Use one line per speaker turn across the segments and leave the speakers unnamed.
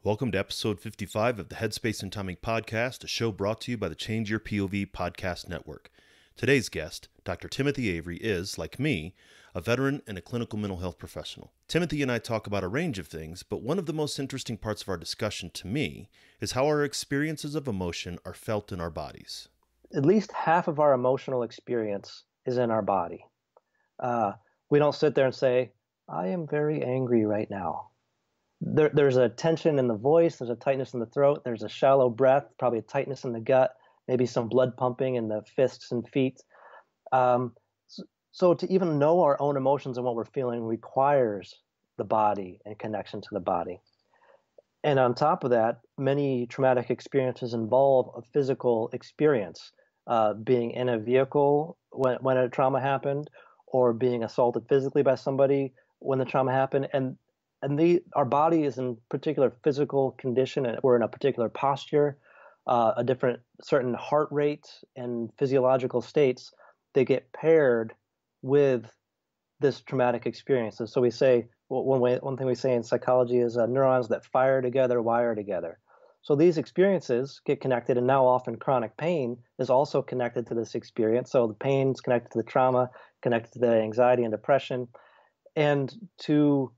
Welcome to episode 55 of the Headspace and Timing podcast, a show brought to you by the Change Your POV podcast network. Today's guest, Dr. Timothy Avery, is, like me, a veteran and a clinical mental health professional. Timothy and I talk about a range of things, but one of the most interesting parts of our discussion to me is how our experiences of emotion are felt in our bodies.
At least half of our emotional experience is in our body. We don't sit there and say, I am very angry right now. There's a tension in the voice, there's a tightness in the throat, there's a shallow breath, probably a tightness in the gut, maybe some blood pumping in the fists and feet. So to even know our own emotions and what we're feeling requires the body and connection to the body. And on top of that, many traumatic experiences involve a physical experience, being in a vehicle when a trauma happened, or being assaulted physically by somebody when the trauma happened. And our body is in particular physical condition, and we're in a particular posture, a different certain heart rate and physiological states. They get paired with this traumatic experience. And so we say, one thing we say in psychology is neurons that fire together wire together. So these experiences get connected, and now often chronic pain is also connected to this experience. So the pain is connected to the trauma, connected to the anxiety and depression. And to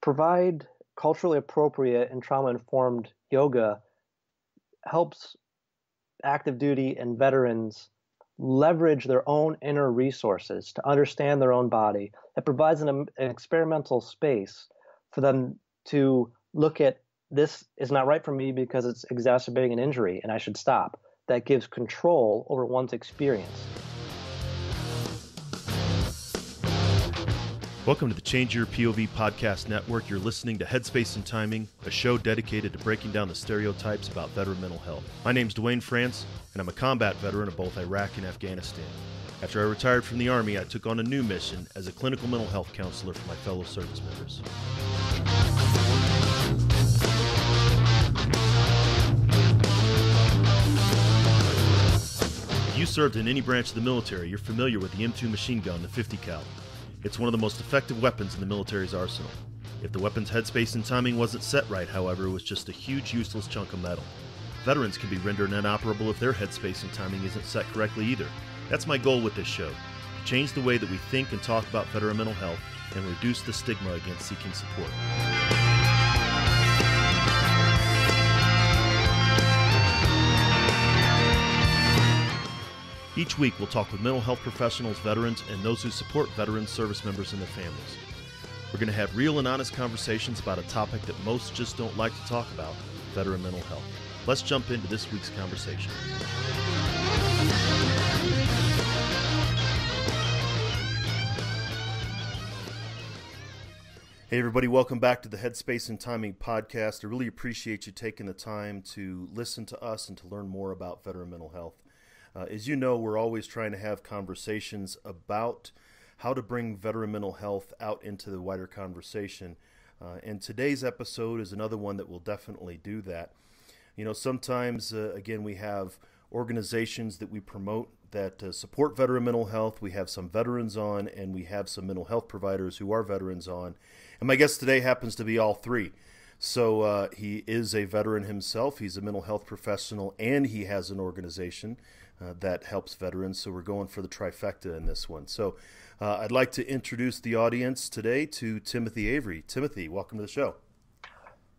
provide culturally appropriate and trauma-informed yoga helps active duty and veterans leverage their own inner resources to understand their own body. It provides an experimental space for them to look at, this is not right for me because it's exacerbating an injury and I should stop. That gives control over one's experience.
Welcome to the Change Your POV podcast network. You're listening to Headspace and Timing, a show dedicated to breaking down the stereotypes about veteran mental health. My name's Dwayne France, and I'm a combat veteran of both Iraq and Afghanistan. After I retired from the Army, I took on a new mission as a clinical mental health counselor for my fellow service members. If you served in any branch of the military, you're familiar with the M2 machine gun, the 50 cal. It's one of the most effective weapons in the military's arsenal. If the weapon's headspace and timing wasn't set right, however, it was just a huge useless chunk of metal. Veterans can be rendered inoperable if their headspace and timing isn't set correctly either. That's my goal with this show, to change the way that we think and talk about veteran mental health and reduce the stigma against seeking support. Each week, we'll talk with mental health professionals, veterans, and those who support veterans, service members, and their families. We're going to have real and honest conversations about a topic that most just don't like to talk about, veteran mental health. Let's jump into this week's conversation. Hey everybody, welcome back to the Headspace and Timing podcast. I really appreciate you taking the time to listen to us and to learn more about veteran mental health. As you know, we're always trying to have conversations about how to bring veteran mental health out into the wider conversation. And today's episode is another one that will definitely do that. You know, sometimes, again, we have organizations that we promote that support veteran mental health. We have some veterans on, and we have some mental health providers who are veterans on. And my guest today happens to be all three. So he is a veteran himself. He's a mental health professional, and he has an organization that helps veterans. So we're going for the trifecta in this one. So I'd like to introduce the audience today to Timothy Avery. Timothy, welcome to the show.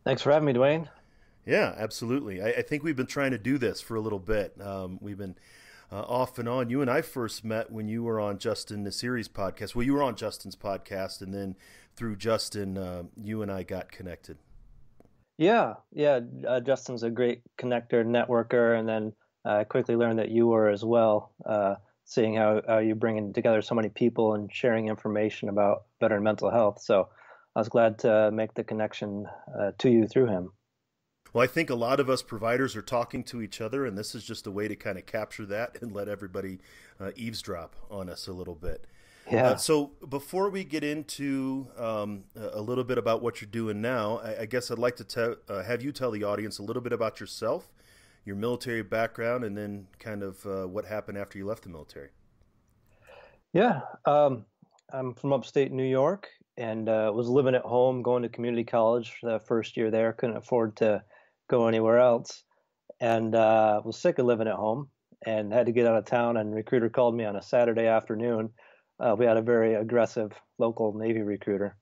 Thanks for having me, Dwayne.
Yeah, absolutely. I think we've been trying to do this for a little bit. We've been off and on. You and I first met when you were on Justin Nassiri's podcast. Well, you were on Justin's podcast, and then through Justin, you and I got connected.
Yeah. Justin's a great connector, networker, and then I quickly learned that you were as well, seeing how you're bringing together so many people and sharing information about veteran mental health. So I was glad to make the connection to you through him.
Well, I think a lot of us providers are talking to each other, and this is just a way to kind of capture that and let everybody eavesdrop on us a little bit.
Yeah.
So before we get into a little bit about what you're doing now, I guess I'd like to have you tell the audience a little bit about yourself, your military background, and then kind of what happened after you left the military.
Yeah. I'm from upstate New York, and was living at home, going to community college the first year there. Couldn't afford to go anywhere else, and was sick of living at home and had to get out of town. And recruiter called me on a Saturday afternoon. We had a very aggressive local Navy recruiter,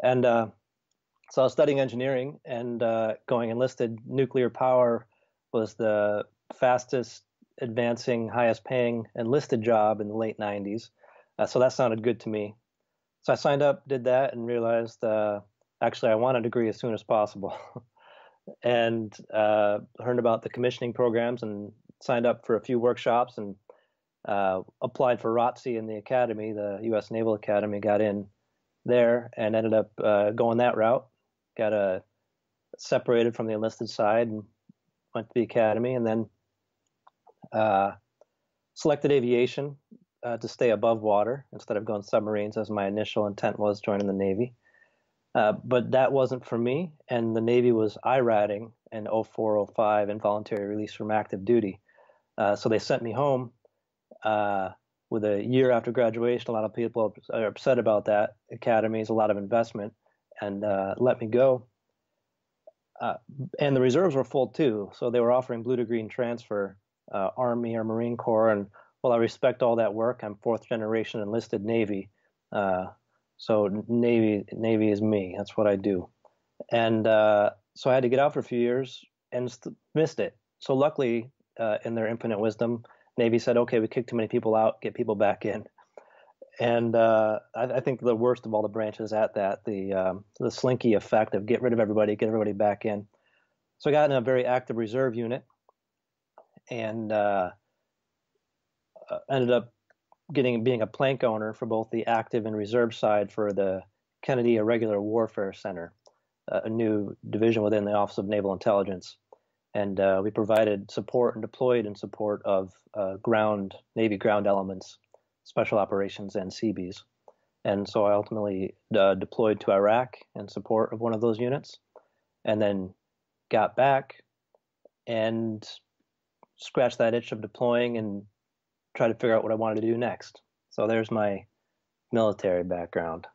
and so I was studying engineering and going enlisted. Nuclear power was the fastest advancing, highest paying enlisted job in the late 90s. So that sounded good to me. So I signed up, did that, and realized actually I want a degree as soon as possible. And learned about the commissioning programs and signed up for a few workshops and applied for ROTC in the academy, the U.S. Naval Academy, got in there and ended up going that route. Got separated from the enlisted side and went to the academy, and then selected aviation to stay above water instead of going submarines, as my initial intent was joining the Navy. But that wasn't for me, and the Navy was IRADing in 0405, involuntary release from active duty. So they sent me home with a year after graduation. A lot of people are upset about that. Academy is a lot of investment, and let me go. And the reserves were full too, so they were offering blue to green transfer, Army or Marine Corps. And while I respect all that work, I'm fourth generation enlisted Navy. So Navy is me. That's what I do. And so I had to get out for a few years and missed it. So luckily, in their infinite wisdom, Navy said, "Okay, we kicked too many people out. Get people back in." And I think the worst of all the branches at that, the slinky effect of get rid of everybody, get everybody back in. So I got in a very active reserve unit, and ended up being a plank owner for both the active and reserve side for the Kennedy Irregular Warfare Center, a new division within the Office of Naval Intelligence. And we provided support and deployed in support of Navy ground elements, special operations, and Seabees. And so I ultimately deployed to Iraq in support of one of those units, and then got back and scratched that itch of deploying and tried to figure out what I wanted to do next. So there's my military background.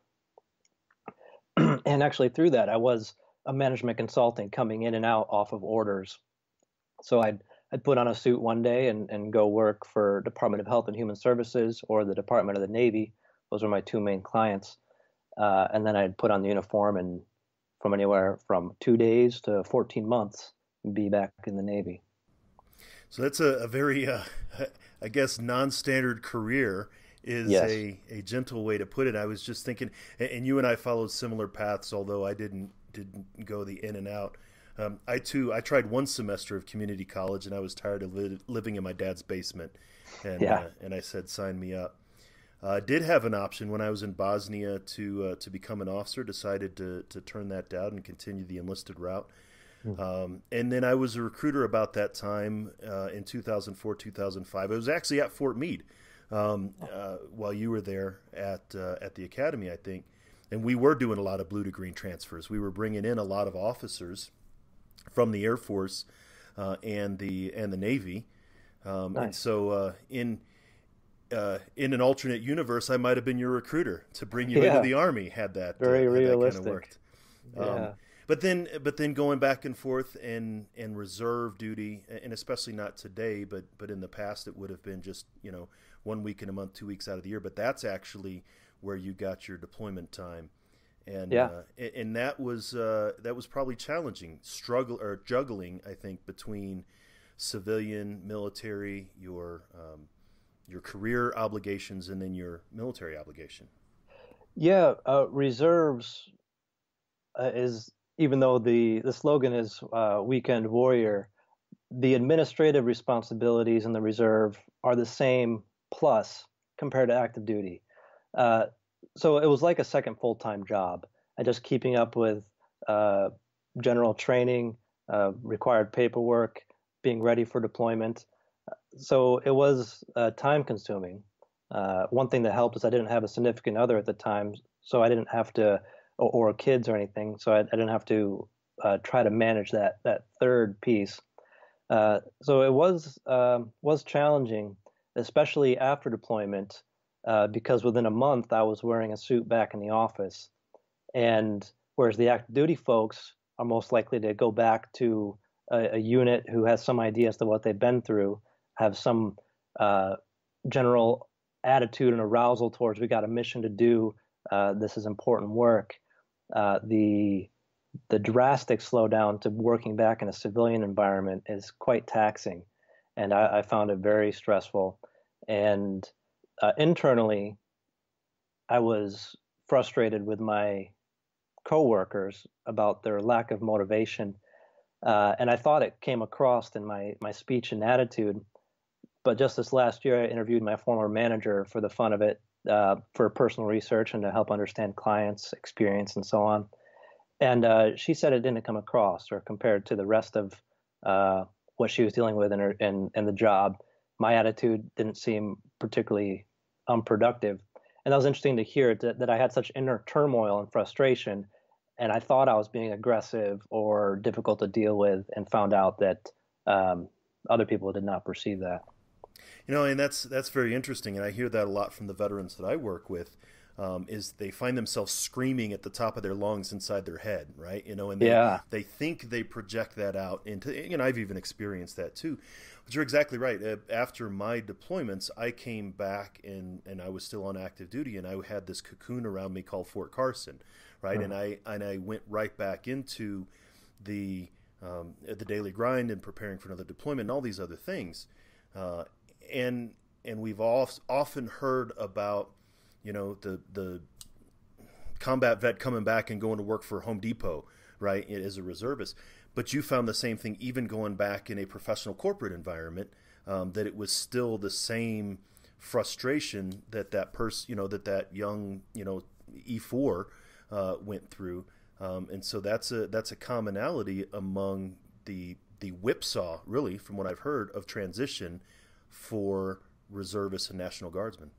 And actually through that, I was a management consultant coming in and out off of orders. So I'd put on a suit one day and go work for Department of Health and Human Services or the Department of the Navy. Those were my two main clients. And then I'd put on the uniform and from anywhere from 2 days to 14 months be back in the Navy.
So that's a very, I guess, non-standard career is
Yes.
a gentle way to put it. I was just thinking, and you and I followed similar paths, although I didn't go the in and out. I tried one semester of community college, and I was tired of living in my dad's basement, and
Yeah.
and I said, sign me up. I did have an option when I was in Bosnia to become an officer. Decided to turn that down and continue the enlisted route. And then I was a recruiter about that time in 2004, 2005. I was actually at Fort Meade while you were there at the academy, I think. And we were doing a lot of blue to green transfers. We were bringing in a lot of officers from the Air Force and the Navy.
Nice.
And so in an alternate universe, I might have been your recruiter to bring you into the Army had that
Very realistic.
kind of worked.
Yeah.
But then going back and forth and reserve duty, and especially not today, but in the past it would have been just 1 week in a month, 2 weeks out of the year. But that's actually where you got your deployment time, and and that was probably challenging, juggling, I think, between civilian, military, your career obligations, and then your military obligation.
Yeah, reserves is, even though the slogan is weekend warrior, the administrative responsibilities in the reserve are the same plus compared to active duty. So it was like a second full-time job. And just keeping up with general training, required paperwork, being ready for deployment. So it was time consuming. One thing that helped is I didn't have a significant other at the time, so I didn't have to, or kids or anything, so I didn't have to try to manage that third piece. So it was challenging, especially after deployment, because within a month I was wearing a suit back in the office, And whereas the active duty folks are most likely to go back to a unit who has some idea as to what they've been through, have some general attitude and arousal towards we got a mission to do, this is important work. The drastic slowdown to working back in a civilian environment is quite taxing, and I found it very stressful. And internally, I was frustrated with my coworkers about their lack of motivation, and I thought it came across in my speech and attitude. But just this last year, I interviewed my former manager for the fun of it, for personal research and to help understand clients' experience and so on. And she said it didn't come across, or compared to the rest of what she was dealing with in the job, my attitude didn't seem particularly unproductive. And that was interesting to hear that I had such inner turmoil and frustration, and I thought I was being aggressive or difficult to deal with, and found out that other people did not perceive that.
And that's very interesting, and I hear that a lot from the veterans that I work with. Is they find themselves screaming at the top of their lungs inside their head, right? And
Yeah.
they think they project that out into, I've even experienced that too. But you're exactly right. After my deployments, I came back and I was still on active duty, and I had this cocoon around me called Fort Carson, right?
Hmm.
And I went right back into the daily grind and preparing for another deployment and all these other things. And we've often heard about the combat vet coming back and going to work for Home Depot, right, as a reservist. But you found the same thing even going back in a professional corporate environment, that it was still the same frustration that person, that young, E4 went through. And so that's a commonality among the whipsaw, really, from what I've heard, of transition for reservists and National Guardsmen.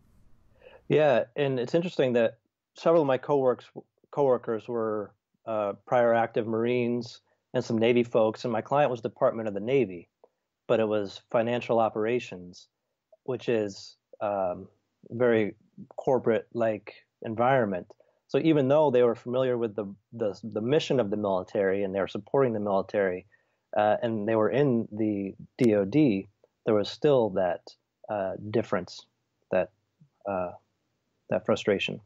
Yeah, and it's interesting that several of my coworkers were prior active Marines and some Navy folks, and my client was Department of the Navy, but it was financial operations, which is very corporate-like environment. So even though they were familiar with the mission of the military and they were supporting the military, and they were in the DoD, there was still that difference, that uh, that frustration.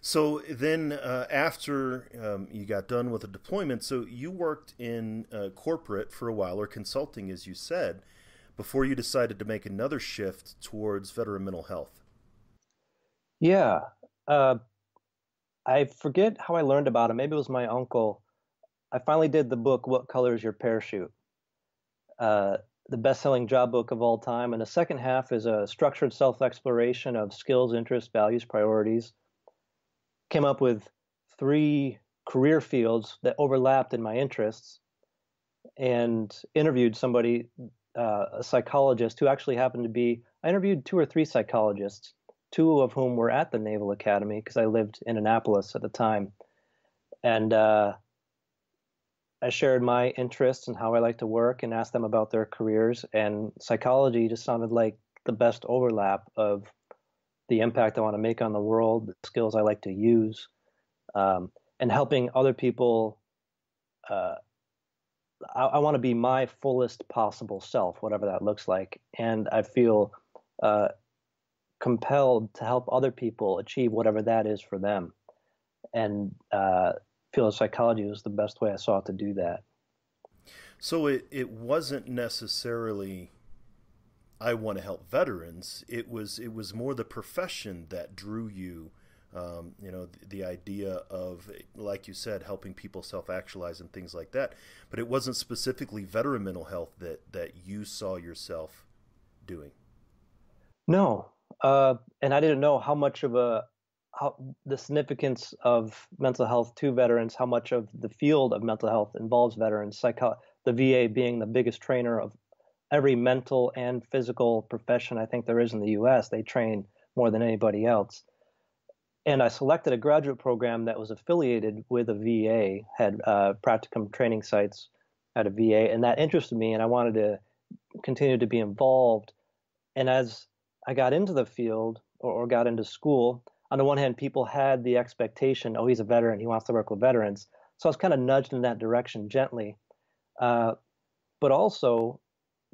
So then, after you got done with the deployment, so you worked in corporate for a while, or consulting, as you said, before you decided to make another shift towards veteran mental health.
Yeah, uh, I forget how I learned about it. Maybe it was my uncle. I finally did the book, What Color is Your Parachute? Uh, the best-selling job book of all time. And the second half is a structured self-exploration of skills, interests, values, priorities. Came up with three career fields that overlapped in my interests, and interviewed somebody, a psychologist who actually happened to be, I interviewed two or three psychologists, two of whom were at the Naval Academy because I lived in Annapolis at the time. And I shared my interests and how I like to work and asked them about their careers. And psychology just sounded like the best overlap of the impact I want to make on the world, the skills I like to use, and helping other people. Uh, I want to be my fullest possible self, whatever that looks like. And I feel uh, compelled to help other people achieve whatever that is for them. And feel psychology was the best way I saw to do that.
So it wasn't necessarily I want to help veterans. It was more the profession that drew you. The idea of, like you said, helping people self-actualize and things like that. But it wasn't specifically veteran mental health that you saw yourself doing.
No, and I didn't know how much of how the significance of mental health to veterans, how much of the field of mental health involves veterans. The VA being the biggest trainer of every mental and physical profession I think there is in the U.S. They train more than anybody else. And I selected a graduate program that was affiliated with a VA, had practicum training sites at a VA, and that interested me, and I wanted to continue to be involved. And as I got into the field, or got into school, on the one hand, people had the expectation, oh, he's a veteran, he wants to work with veterans. So I was kind of nudged in that direction gently. Uh, but also,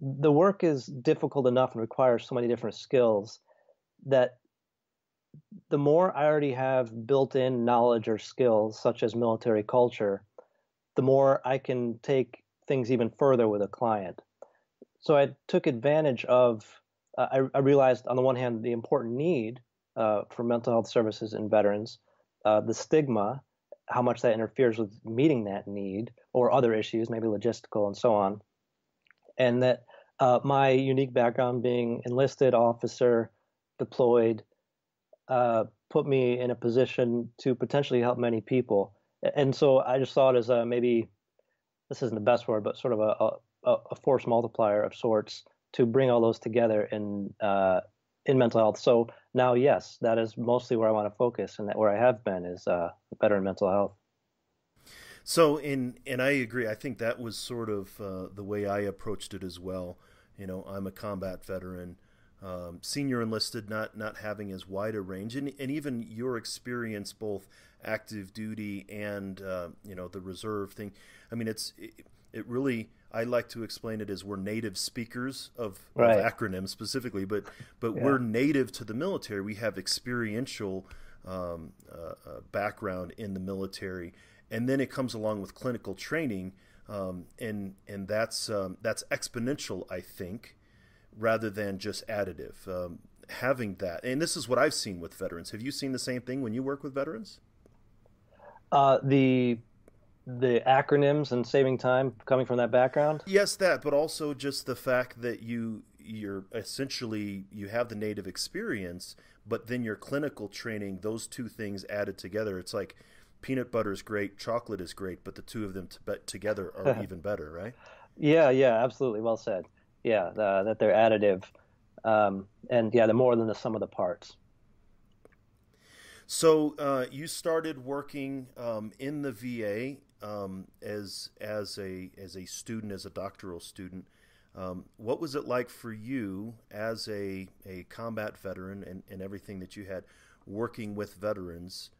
the work is difficult enough and requires so many different skills that the more I already have built-in knowledge or skills, such as military culture, the more I can take things even further with a client. So I took advantage of, I realized on the one hand, the important need for mental health services in veterans, the stigma, how much that interferes with meeting that need, or other issues, maybe logistical and so on. And that my unique background being enlisted officer, deployed, put me in a position to potentially help many people. And so I just saw it as maybe, this isn't the best word, but sort of a force multiplier of sorts to bring all those together in mental health. So now, yes, that is mostly where I want to focus, and that where I have been is better in mental health.
So, and I agree. I think that was sort of the way I approached it as well. You know, I'm a combat veteran, senior enlisted, not having as wide a range, and even your experience, both active duty and you know, the reserve thing. I mean, it really. I like to explain it as we're native speakers of
Right.
acronyms specifically, but
Yeah.
we're native to the military. We have experiential background in the military, and then it comes along with clinical training, and that's exponential, I think, rather than just additive. Having that, and this is what I've seen with veterans. Have you seen the same thing when you work with veterans?
Uh, the the acronyms and saving time coming from that background.
Yes, that, but also just the fact that you're essentially you have the native experience, but then your clinical training, those two things added together, it's like peanut butter is great, chocolate is great, but the two of them together are even better, right?
Yeah, yeah, absolutely. Well said. Yeah, that they're additive, and yeah, they're more than the sum of the parts.
So you started working in the VA as a student, as a doctoral student. What was it like for you as a combat veteran and everything that you had working with veterans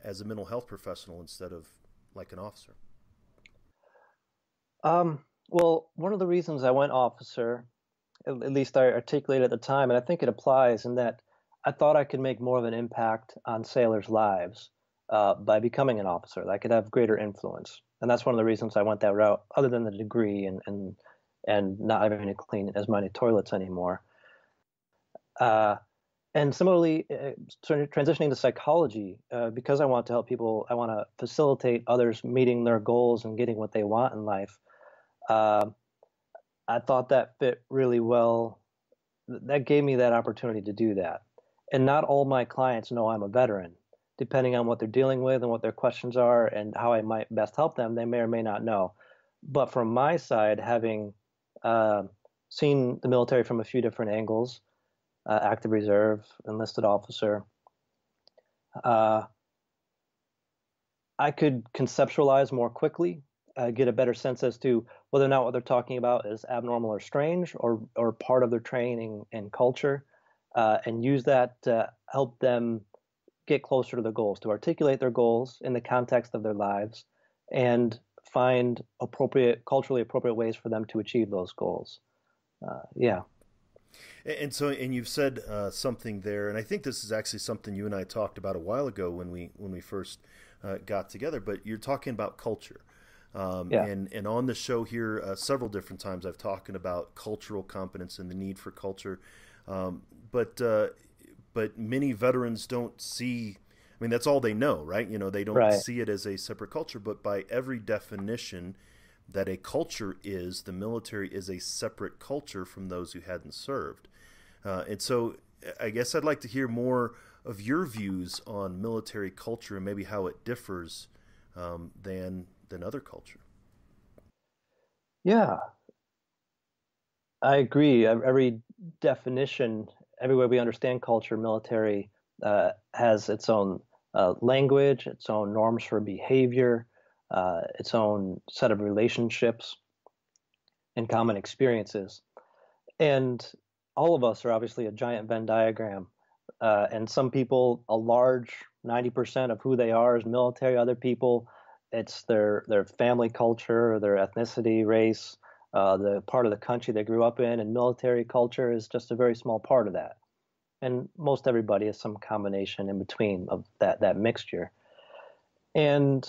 as a mental health professional instead of like an officer?
Well, one of the reasons I went officer, at least I articulated at the time, and I think it applies in that I thought I could make more of an impact on sailors' lives by becoming an officer. That I could have greater influence, and that's one of the reasons I went that route. Other than the degree and not having to clean as many toilets anymore. Uh, and similarly, transitioning to psychology, because I want to help people, I want to facilitate others meeting their goals and getting what they want in life. Uh, I thought that fit really well. That gave me that opportunity to do that. And not all my clients know I'm a veteran. Depending on what they're dealing with and what their questions are and how I might best help them, they may or may not know. But from my side, having uh, seen the military from a few different angles, active reserve, enlisted officer, uh, I could conceptualize more quickly, get a better sense as to whether or not what they're talking about is abnormal or strange or part of their training and culture, and use that to help them get closer to their goals, to articulate their goals in the context of their lives, and find culturally appropriate ways for them to achieve those goals. Yeah.
And so, and you've said something there, and I think this is actually something you and I talked about a while ago when we first got together. But you're talking about culture,
Yeah.
and on the show here, several different times I've talking about cultural competence and the need for culture. Um, but uh, but many veterans don't see. I mean, that's all they know, right? You know, they don't
Right.
see it as a separate culture. But by every definition that a culture is, the military is a separate culture from those who hadn't served. And so I guess I'd like to hear more of your views on military culture and maybe how it differs than other culture.
Yeah. I agree. Every definition, everywhere we understand culture, military has its own language, its own norms for behavior, its own set of relationships and common experiences. And all of us are obviously a giant Venn diagram. And some people, a large 90% of who they are is military. Other people, it's their family culture, their ethnicity, race, the part of the country they grew up in, and military culture is just a very small part of that. And most everybody is some combination in between of that mixture. And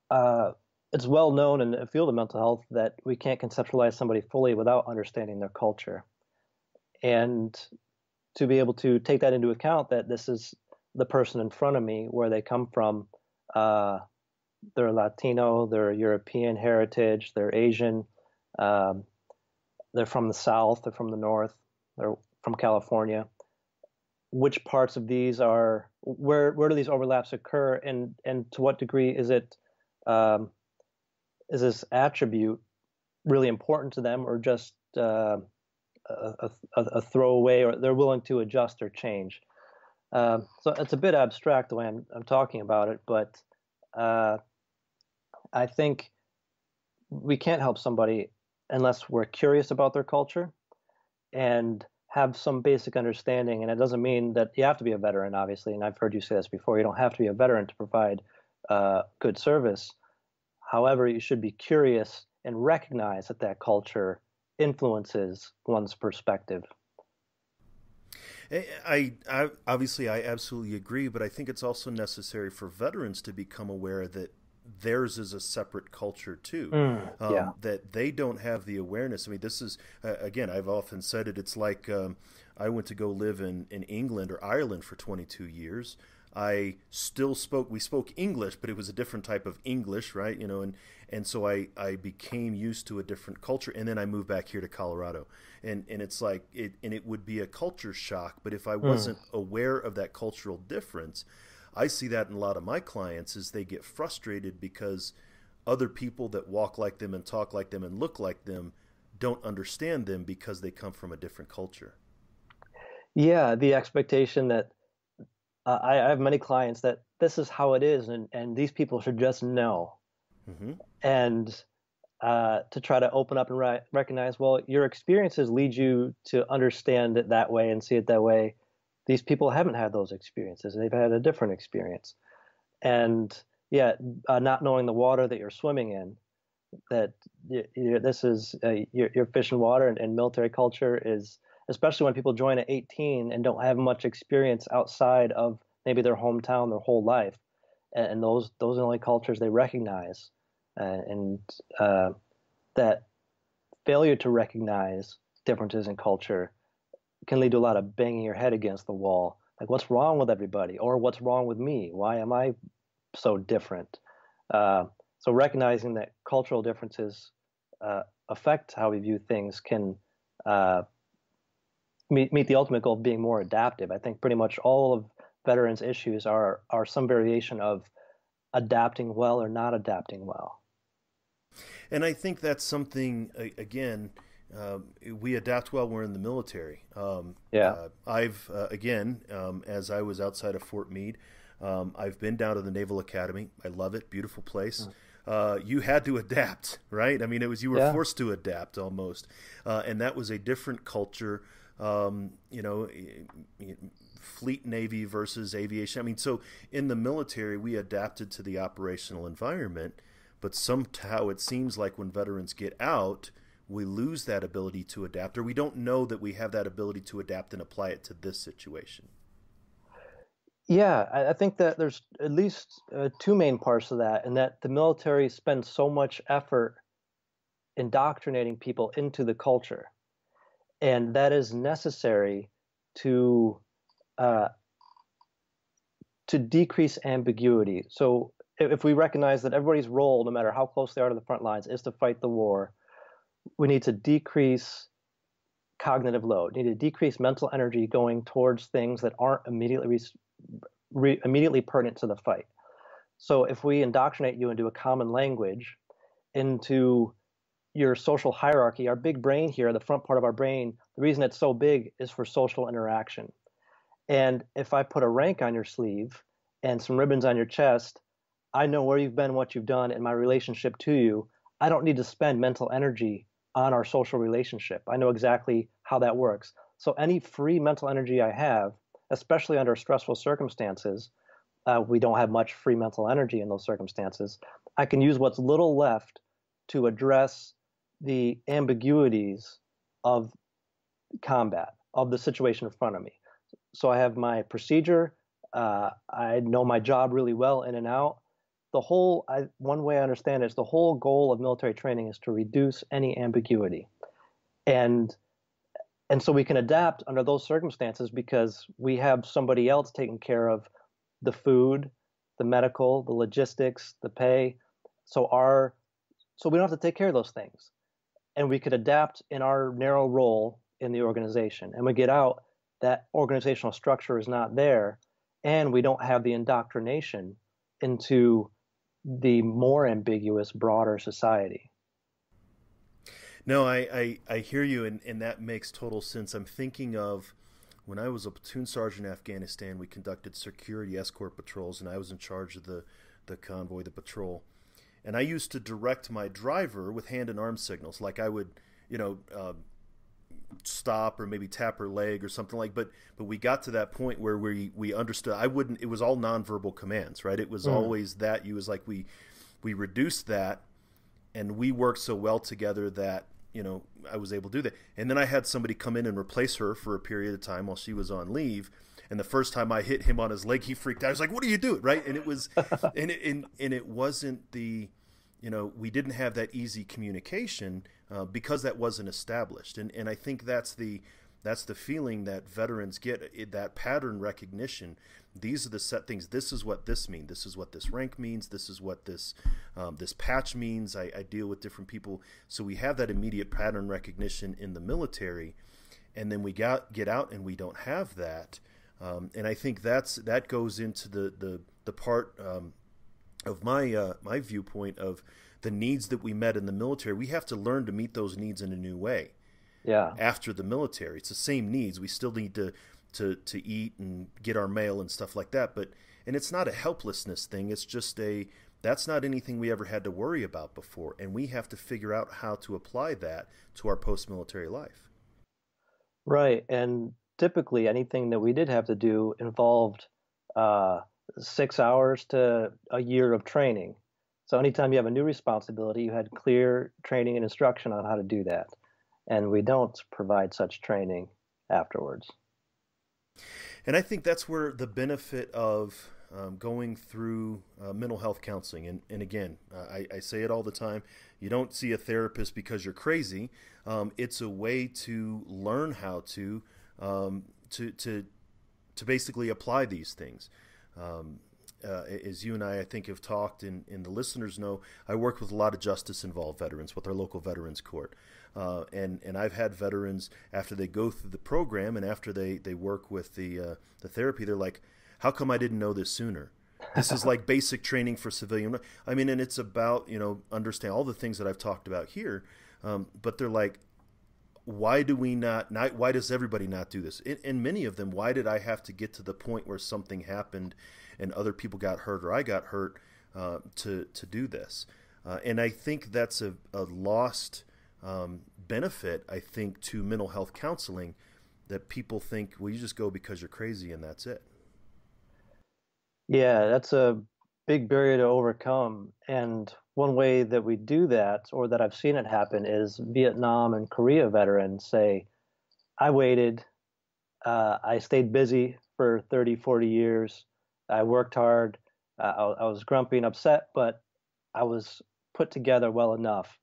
uh, it's well known in the field of mental health that we can't conceptualize somebody fully without understanding their culture. And to be able to take that into account, that this is the person in front of me, where they come from, uh, they're Latino, they're European heritage, they're Asian, um, they're from the South, they're from the North, they're from California. Which parts of these are where do these overlaps occur, and to what degree um, is this attribute really important to them, or just a throwaway, or they're willing to adjust or change? So it's a bit abstract the way I'm talking about it, but uh, I think we can't help somebody unless we're curious about their culture and have some basic understanding. And it doesn't mean that you have to be a veteran, obviously. And I've heard you say this before. You don't have to be a veteran to provide good service. However, you should be curious and recognize that that culture influences one's perspective.
I obviously I absolutely agree, but I think it's also necessary for veterans to become aware that theirs is a separate culture too.
Yeah.
That they don't have the awareness. I mean, this is again, I've often said it. It's like I went to go live in England or Ireland for 22 years. I still spoke. We spoke English, but it was a different type of English, right? You know, and so I became used to a different culture, and then I moved back here to Colorado, and it's like it would be a culture shock. But if I wasn't aware of that cultural difference, I see that in a lot of my clients is they get frustrated because other people that walk like them and talk like them and look like them don't understand them because they come from a different culture.
Yeah, the expectation that I have many clients that this is how it is, and these people should just know.
Mm-hmm.
And to try to open up and recognize, well, your experiences lead you to understand it that way and see it that way. These people haven't had those experiences. They've had a different experience. And yeah, not knowing the water that you're swimming in, that this is your fish and water, and military culture is, especially when people join at 18 and don't have much experience outside of maybe their hometown their whole life, and those are the only cultures they recognize, and that failure to recognize differences in culture can lead to a lot of banging your head against the wall, like what's wrong with everybody, or what's wrong with me? Why am I so different? So recognizing that cultural differences affect how we view things can uh, meet the ultimate goal of being more adaptive. I think pretty much all of veterans' issues are some variation of adapting well or not adapting well.
And I think that's something again. We adapt well when we're in the military.
Yeah.
I've again, as I was outside of Fort Meade, I've been down to the Naval Academy. I love it, beautiful place. You had to adapt, right? I mean, it was you were
Yeah.
forced to adapt almost, and that was a different culture. You know, fleet navy versus aviation. I mean, so in the military, we adapted to the operational environment, but somehow it seems like when veterans get out, we lose that ability to adapt, or we don't know that we have that ability to adapt and apply it to this situation.
Yeah, I think that there's at least two main parts of that, and that the military spends so much effort indoctrinating people into the culture, and that is necessary to uh, to decrease ambiguity. So if we recognize that everybody's role, no matter how close they are to the front lines, is to fight the war, we need to decrease cognitive load. We need to decrease mental energy going towards things that aren't immediately pertinent to the fight. So if we indoctrinate you into a common language, into your social hierarchy, our big brain here, the front part of our brain, the reason it's so big is for social interaction. And if I put a rank on your sleeve and some ribbons on your chest, I know where you've been, what you've done, and my relationship to you. I don't need to spend mental energy on our social relationship. I know exactly how that works. So any free mental energy I have, especially under stressful circumstances, we don't have much free mental energy in those circumstances. I can use what's little left to address the ambiguities of combat, of the situation in front of me. So I have my procedure. I know my job really well in and out. One way I understand it is the whole goal of military training is to reduce any ambiguity. And and so we can adapt under those circumstances because we have somebody else taking care of the food, the medical, the logistics, the pay. So we don't have to take care of those things. And we could adapt in our narrow role in the organization. And we get out, that organizational structure is not there, and we don't have the indoctrination into the more ambiguous, broader society.
No, I hear you, and that makes total sense. I'm thinking of when I was a platoon sergeant in Afghanistan, we conducted security escort patrols, and I was in charge of the convoy, the patrol. And I used to direct my driver with hand and arm signals, like I would, stop or maybe tap her leg or something like. But we got to that point where we understood. I wouldn't. It was all nonverbal commands, right? It was always that. You was like we reduced that, and we worked so well together that I was able to do that. And then I had somebody come in and replace her for a period of time while she was on leave. And the first time I hit him on his leg, he freaked out. I was like, "What are you doing?" Right? And it was, and it wasn't the, we didn't have that easy communication because that wasn't established. And I think that's the feeling that veterans get, that pattern recognition. These are the set things. This is what this means. This is what this rank means. This is what this patch means. I deal with different people. So we have that immediate pattern recognition in the military, and then we get out and we don't have that. And I think that goes into the part of my viewpoint of the needs that we met in the military. We have to learn to meet those needs in a new way.
Yeah.
After the military, it's the same needs. We still need to eat and get our mail and stuff like that. And it's not a helplessness thing. It's just that's not anything we ever had to worry about before. And we have to figure out how to apply that to our post-military life.
Right. And typically anything that we did have to do involved 6 hours to a year of training. So anytime you have a new responsibility, you had clear training and instruction on how to do that. And we don't provide such training afterwards.
And I think that's where the benefit of going through mental health counseling, and again, I say it all the time, you don't see a therapist because you're crazy. It's a way to learn how to basically apply these things. As you and I think, have talked, and the listeners know, I work with a lot of justice-involved veterans with our local veterans court. And I've had veterans, after they go through the program and after they work with the therapy, they're like, how come I didn't know this sooner? This is like basic training for civilian. I mean, and it's about, understand all the things that I've talked about here. But they're like, why does everybody not do this? And many of them, why did I have to get to the point where something happened and other people got hurt or I got hurt to do this? And I think that's a lost benefit, I think, to mental health counseling, that people think, well, you just go because you're crazy and that's it.
Yeah, that's a big barrier to overcome. And one way that we do that, or that I've seen it happen, is Vietnam and Korea veterans say, I waited, I stayed busy for 30, 40 years, I worked hard, I was grumpy and upset, but I was put together well enough.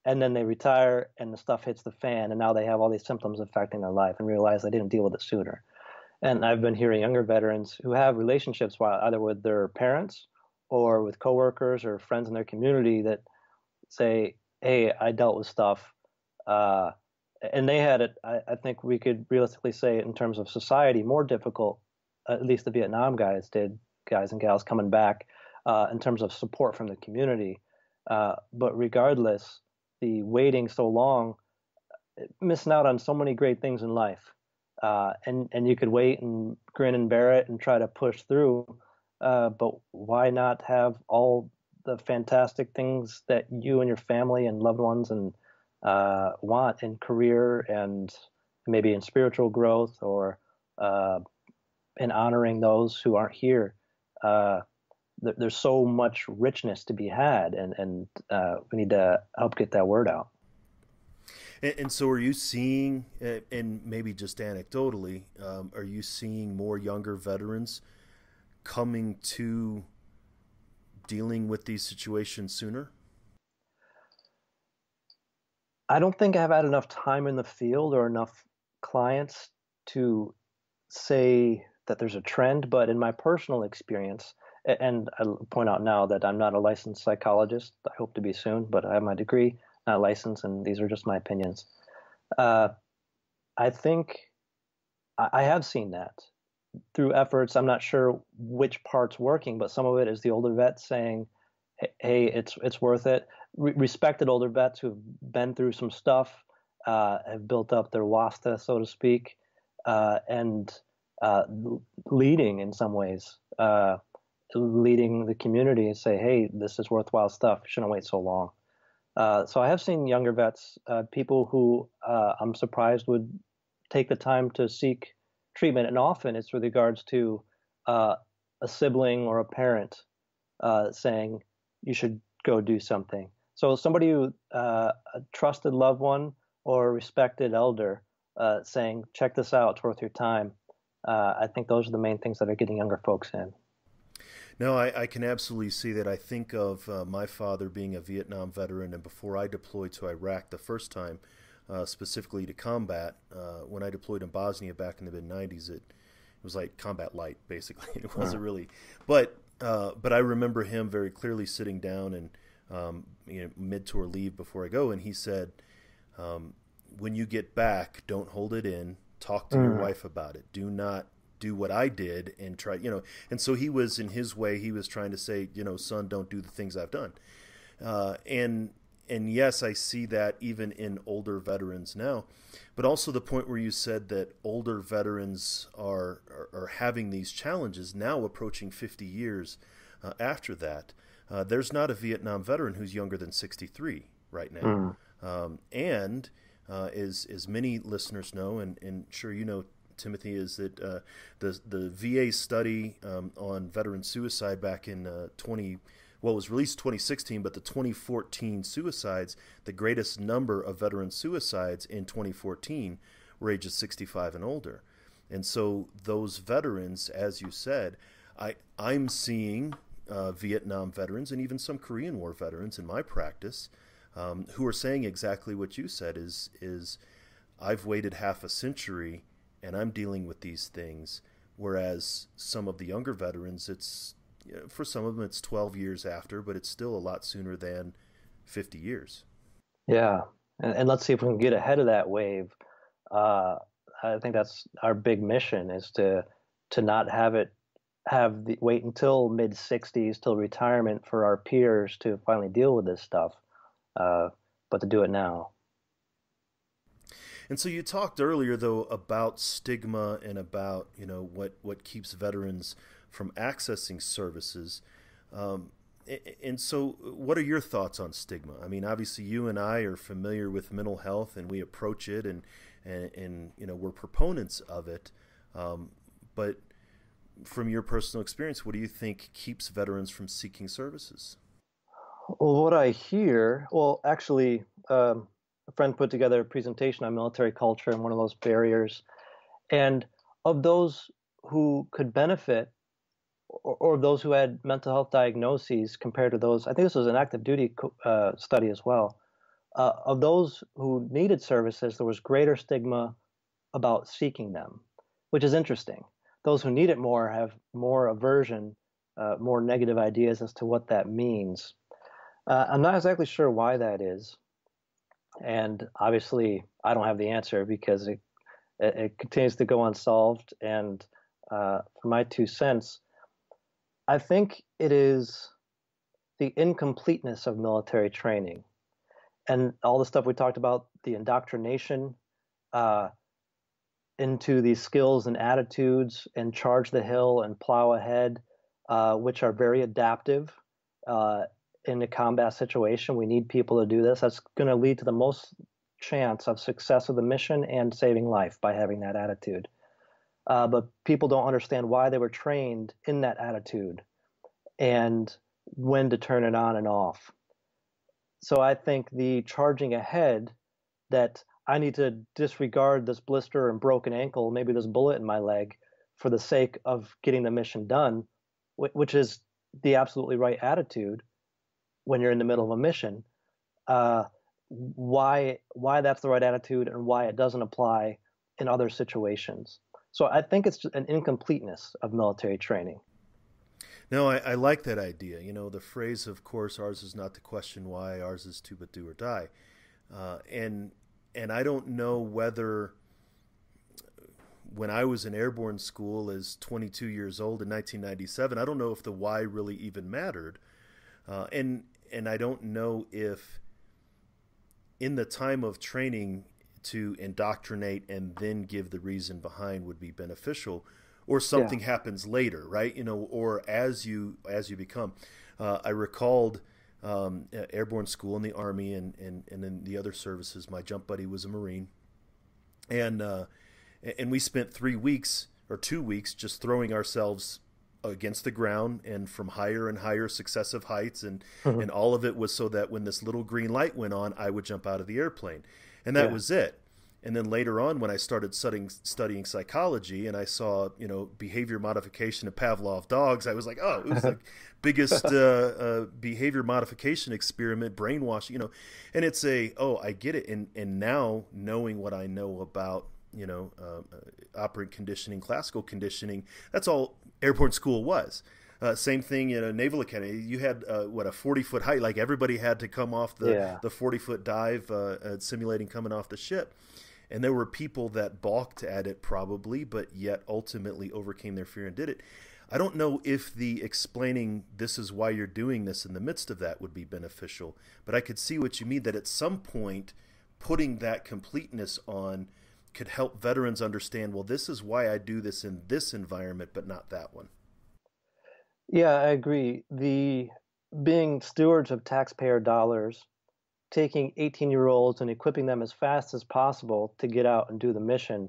And then they retire and the stuff hits the fan, and now they have all these symptoms affecting their life and realize they didn't deal with it sooner. And I've been hearing younger veterans who have relationships either with their parents or with coworkers or friends in their community that say, hey, I dealt with stuff. And they had it, I think we could realistically say, in terms of society, more difficult, at least the Vietnam guys did, guys and gals coming back, in terms of support from the community. But regardless, the waiting so long, missing out on so many great things in life. And you could wait and grin and bear it and try to push through. But why not have all the fantastic things that you and your family and loved ones and want in career and maybe in spiritual growth or and honoring those who aren't here. Uh, there's so much richness to be had, and we need to help get that word out.
And so, are you seeing, and maybe just anecdotally, are you seeing more younger veterans coming to dealing with these situations sooner?
I don't think I've had enough time in the field or enough clients to say that there's a trend, but in my personal experience, and I'll point out now that I'm not a licensed psychologist. I hope to be soon, but I have my degree, not licensed, and these are just my opinions. Uh, I think I have seen that through efforts. I'm not sure which part's working, but some of it is the older vets saying, "Hey, it's worth it." Respected older vets who've been through some stuff, have built up their wasta, so to speak, and uh, leading in some ways, leading the community and say, "Hey, this is worthwhile stuff. Shouldn't wait so long." So I have seen younger vets, people who I'm surprised would take the time to seek treatment, and often it's with regards to uh, a sibling or a parent saying you should go do something. So somebody who a trusted loved one or a respected elder saying, "Check this out, it's worth your time." I think those are the main things that are getting younger folks in.
No, I can absolutely see that. I think of my father being a Vietnam veteran, and before I deployed to Iraq the first time, specifically to combat, when I deployed in Bosnia back in the mid '90s, it was like combat light, basically. It wasn't really, but I remember him very clearly sitting down and mid tour leave before I go, and he said, "When you get back, don't hold it in. Talk to your wife about it. Do not do what I did and try, And so he was, in his way, he was trying to say, son, don't do the things I've done. And yes, I see that even in older veterans now, but also the point where you said that older veterans are having these challenges now, approaching 50 years after that. There's not a Vietnam veteran who's younger than 63 right now, and as many listeners know, and sure you know, Timothy, is that the VA study on veteran suicide back in was released 2016, but the 2014 suicides, the greatest number of veteran suicides in 2014 were ages 65 and older. And so those veterans, as you said, I'm seeing Vietnam veterans and even some Korean War veterans in my practice who are saying exactly what you said is I've waited half a century and I'm dealing with these things, whereas some of the younger veterans, it's for some of them it's 12 years after, but it's still a lot sooner than 50 years.
Yeah, and let's see if we can get ahead of that wave. Uh, I think that's our big mission is to not have the wait until mid 60s till retirement for our peers to finally deal with this stuff, but to do it now.
And so you talked earlier, though, about stigma and about what keeps veterans from accessing services. And so, what are your thoughts on stigma? I mean, obviously, you and I are familiar with mental health, and we approach it, and we're proponents of it. But from your personal experience, what do you think keeps veterans from seeking services?
Well, what I hear, well, actually, a friend put together a presentation on military culture and one of those barriers. And of those who could benefit, or those who had mental health diagnoses compared to those, I think this was an active duty study as well. Of those who needed services, there was greater stigma about seeking them, which is interesting. Those who need it more have more aversion, more negative ideas as to what that means. I'm not exactly sure why that is. And obviously, I don't have the answer because it continues to go unsolved. And for my 2 cents, I think it is the incompleteness of military training and all the stuff we talked about, the indoctrination uh, into these skills and attitudes and charge the hill and plow ahead, which are very adaptive. Uh, in a combat situation, we need people to do this. That's going to lead to the most chance of success of the mission and saving life by having that attitude. but people don't understand why they were trained in that attitude and when to turn it on and off. So I think the charging ahead, that I need to disregard this blister and broken ankle, maybe this bullet in my leg, for the sake of getting the mission done, which is the absolutely right attitude when you're in the middle of a mission. Uh, why that's the right attitude and why it doesn't apply in other situations. So I think it's just an incompleteness of military training.
No, I like that idea. You know, the phrase, of course, ours is not to question why, ours is to but do or die. And I don't know whether when I was in airborne school as 22 years old in 1997, I don't know if the why really even mattered. And I don't know if in the time of training to indoctrinate and then give the reason behind would be beneficial, or
Yeah.
something happens later, right? You know, or as you become. I recalled airborne school in the Army and in the other services. My jump buddy was a Marine, and we spent 3 weeks or 2 weeks just throwing ourselves against the ground and from higher and higher successive heights,
Mhm.
and all of it was so that when this little green light went on, I would jump out of the airplane, and that
Yeah.
was it. And then later on, when I started studying psychology, and I saw, you know, behavior modification of Pavlov dogs, I was like, oh, it was like biggest behavior modification experiment, brainwashing, you know. And it's I get it. And now knowing what I know about, you know, operant conditioning, classical conditioning, that's all airborne school was. Same thing in a naval academy. You had a 40-foot height. Like everybody had to come off
Yeah.
the 40-foot dive, simulating coming off the ship. And there were people that balked at it probably, but yet ultimately overcame their fear and did it. I don't know if the explaining this is why you're doing this in the midst of that would be beneficial, but I could see what you mean, that at some point putting that completeness on could help veterans understand, well, this is why I do this in this environment, but not that one.
Yeah, I agree. The being stewards of taxpayer dollars, taking 18-year-olds and equipping them as fast as possible to get out and do the mission,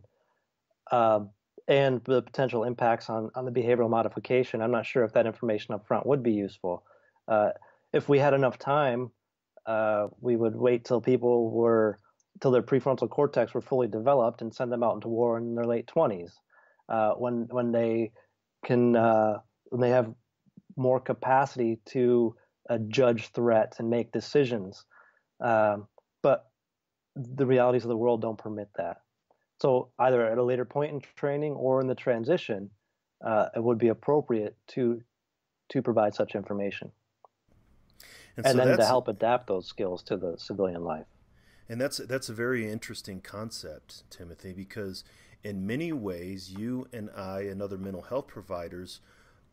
uh, and the potential impacts on the behavioral modification. I'm not sure if that information up front would be useful. Uh, if we had enough time, we would wait till their prefrontal cortex were fully developed and send them out into war in their late 20s, when they can when they have more capacity to judge threats and make decisions. Um, but the realities of the world don't permit that. So either at a later point in training or in the transition, it would be appropriate to provide such information,
And
and
so
then to
that's
help adapt those skills to the civilian life.
that's a very interesting concept, Timothy, because in many ways, you and I and other mental health providers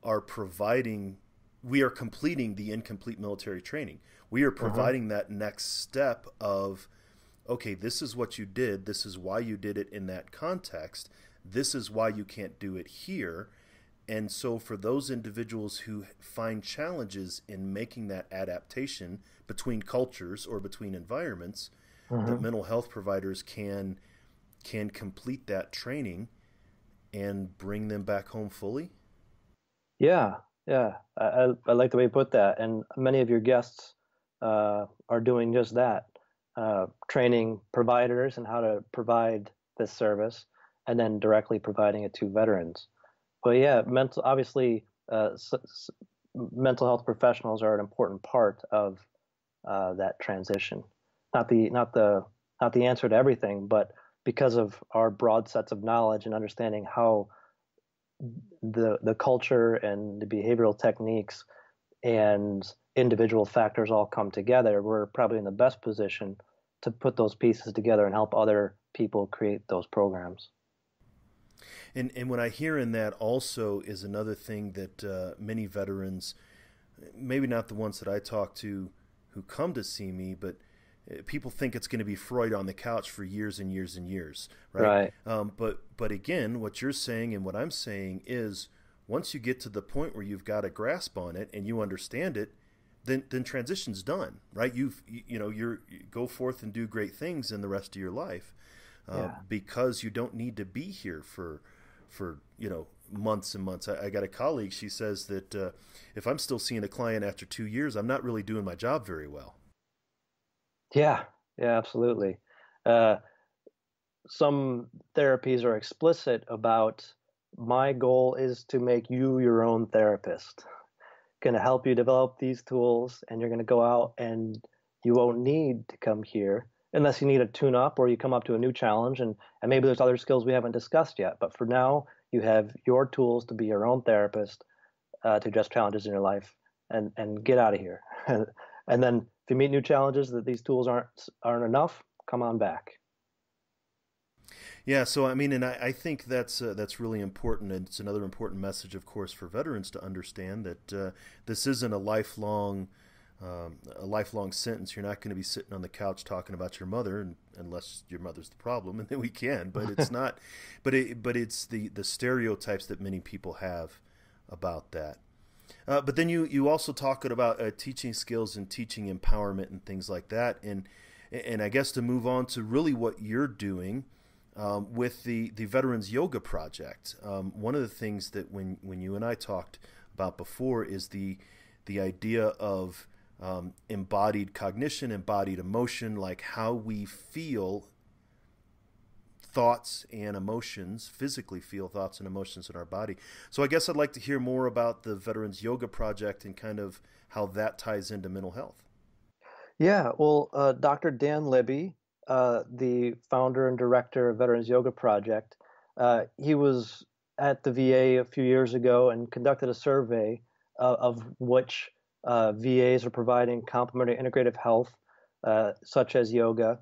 are providing, we are completing the incomplete military training. We are
Hmm.
providing that next step of, okay, this is what you did, this is why you did it in that context, this is why you can't do it here. And so, for those individuals who find challenges in making that adaptation between cultures or between environments, that
Hmm.
mental health providers can complete that training and bring them back home fully.
Yeah, yeah. I like the way you put that. And many of your guests are doing just that, training providers and how to provide this service, and then directly providing it to veterans. But yeah, obviously, mental health professionals are an important part of that transition. Not the answer to everything, but because of our broad sets of knowledge and understanding how the culture and the behavioral techniques and individual factors all come together, we're probably in the best position to put those pieces together and help other people create those programs.
And what I hear in that also is another thing that many veterans, maybe not the ones that I talk to who come to see me, but people think it's going to be Freud on the couch for years and years and years, right?
Right.
But again, what you're saying and what I'm saying is, once you get to the point where you've got a grasp on it and you understand it, then transition's done, right? You go forth and do great things in the rest of your life,
Yeah.
because you don't need to be here for months and months. I got a colleague. She says that if I'm still seeing a client after 2 years, I'm not really doing my job very well.
Yeah, yeah, absolutely. Uh, some therapies are explicit about my goal is to make you your own therapist. Going to help you develop these tools, and you're going to go out and you won't need to come here unless you need a tune up or you come up to a new challenge, and maybe there's other skills we haven't discussed yet. But for now, you have your tools to be your own therapist, to address challenges in your life, and get out of here. And then if you meet new challenges that these tools aren't enough, come on back.
Yeah, so I mean, and I think that's really important, and it's another important message, of course, for veterans to understand that this isn't a lifelong sentence. You're not going to be sitting on the couch talking about your mother, unless your mother's the problem, and then we can. But it's not. But it's the stereotypes that many people have about that. But then you also talk about teaching skills and teaching empowerment and things like that, and I guess to move on to really what you're doing. With the Veterans Yoga Project, one of the things that when you and I talked about before is the idea of embodied cognition, embodied emotion, like how we feel thoughts and emotions, physically feel thoughts and emotions in our body. So I guess I'd like to hear more about the Veterans Yoga Project and kind of how that ties into mental health.
Yeah, well, Dr. Dan Libby, the founder and director of Veterans Yoga Project, he was at the VA a few years ago and conducted a survey of which VAs are providing complementary integrative health, such as yoga.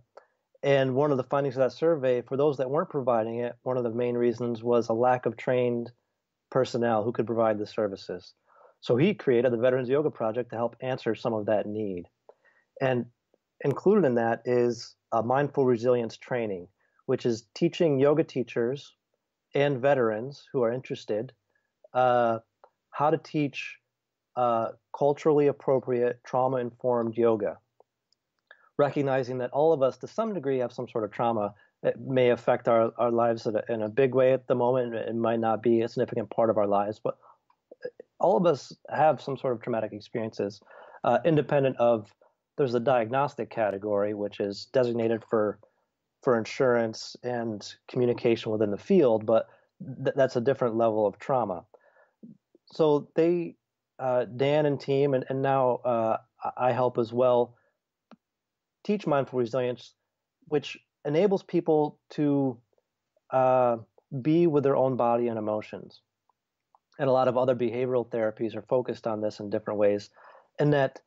And one of the findings of that survey, for those that weren't providing it, one of the main reasons was a lack of trained personnel who could provide the services. So he created the Veterans Yoga Project to help answer some of that need. And included in that is mindful resilience training, which is teaching yoga teachers and veterans who are interested how to teach culturally appropriate, trauma-informed yoga, recognizing that all of us, to some degree, have some sort of trauma. It may affect our lives in a big way at the moment. It might not be a significant part of our lives, but all of us have some sort of traumatic experiences, independent of. There's a diagnostic category, which is designated for insurance and communication within the field, but that's a different level of trauma. So they, Dan and team, and now I help as well, teach mindful resilience, which enables people to be with their own body and emotions. And a lot of other behavioral therapies are focused on this in different ways, and that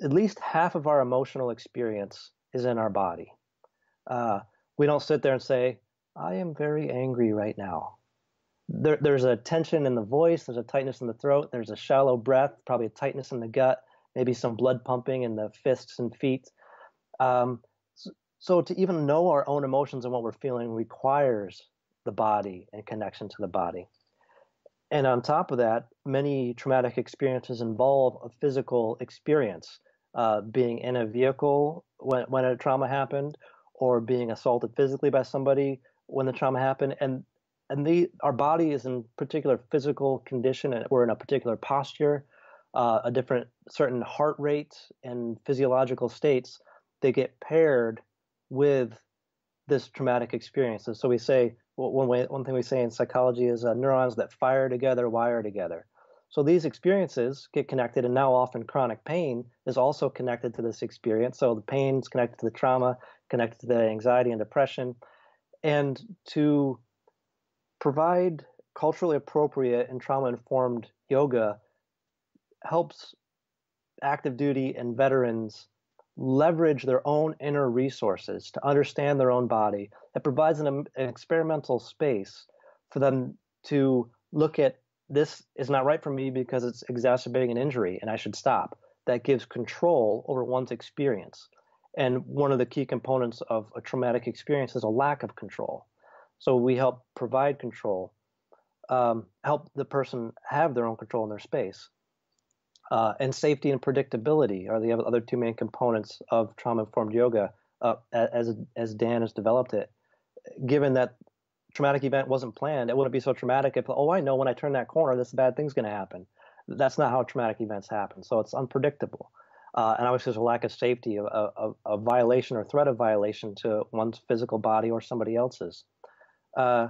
at least half of our emotional experience is in our body. We don't sit there and say, I am very angry right now. There's a tension in the voice, there's a tightness in the throat, there's a shallow breath, probably a tightness in the gut, maybe some blood pumping in the fists and feet. So to even know our own emotions and what we're feeling requires the body and connection to the body. And on top of that, many traumatic experiences involve a physical experience, being in a vehicle when a trauma happened, or being assaulted physically by somebody when the trauma happened. And our body is in particular physical condition, and we're in a particular posture, a different certain heart rate and physiological states. They get paired with this traumatic experience. And so we say, one thing we say in psychology is neurons that fire together wire together. So these experiences get connected, and now often chronic pain is also connected to this experience. So the pain is connected to the trauma, connected to the anxiety and depression. And to provide culturally appropriate and trauma-informed yoga helps active duty and veterans leverage their own inner resources to understand their own body. It provides an experimental space for them to look at, this is not right for me because it's exacerbating an injury and I should stop. That gives control over one's experience. And one of the key components of a traumatic experience is a lack of control. So we help provide control, help the person have their own control in their space. And safety and predictability are the other two main components of trauma-informed yoga, as Dan has developed it. Given that traumatic event wasn't planned, it wouldn't be so traumatic if, oh, I know when I turn that corner, this bad thing's going to happen. That's not how traumatic events happen. So it's unpredictable. And obviously, there's a lack of safety, a violation or threat of violation to one's physical body or somebody else's. Uh,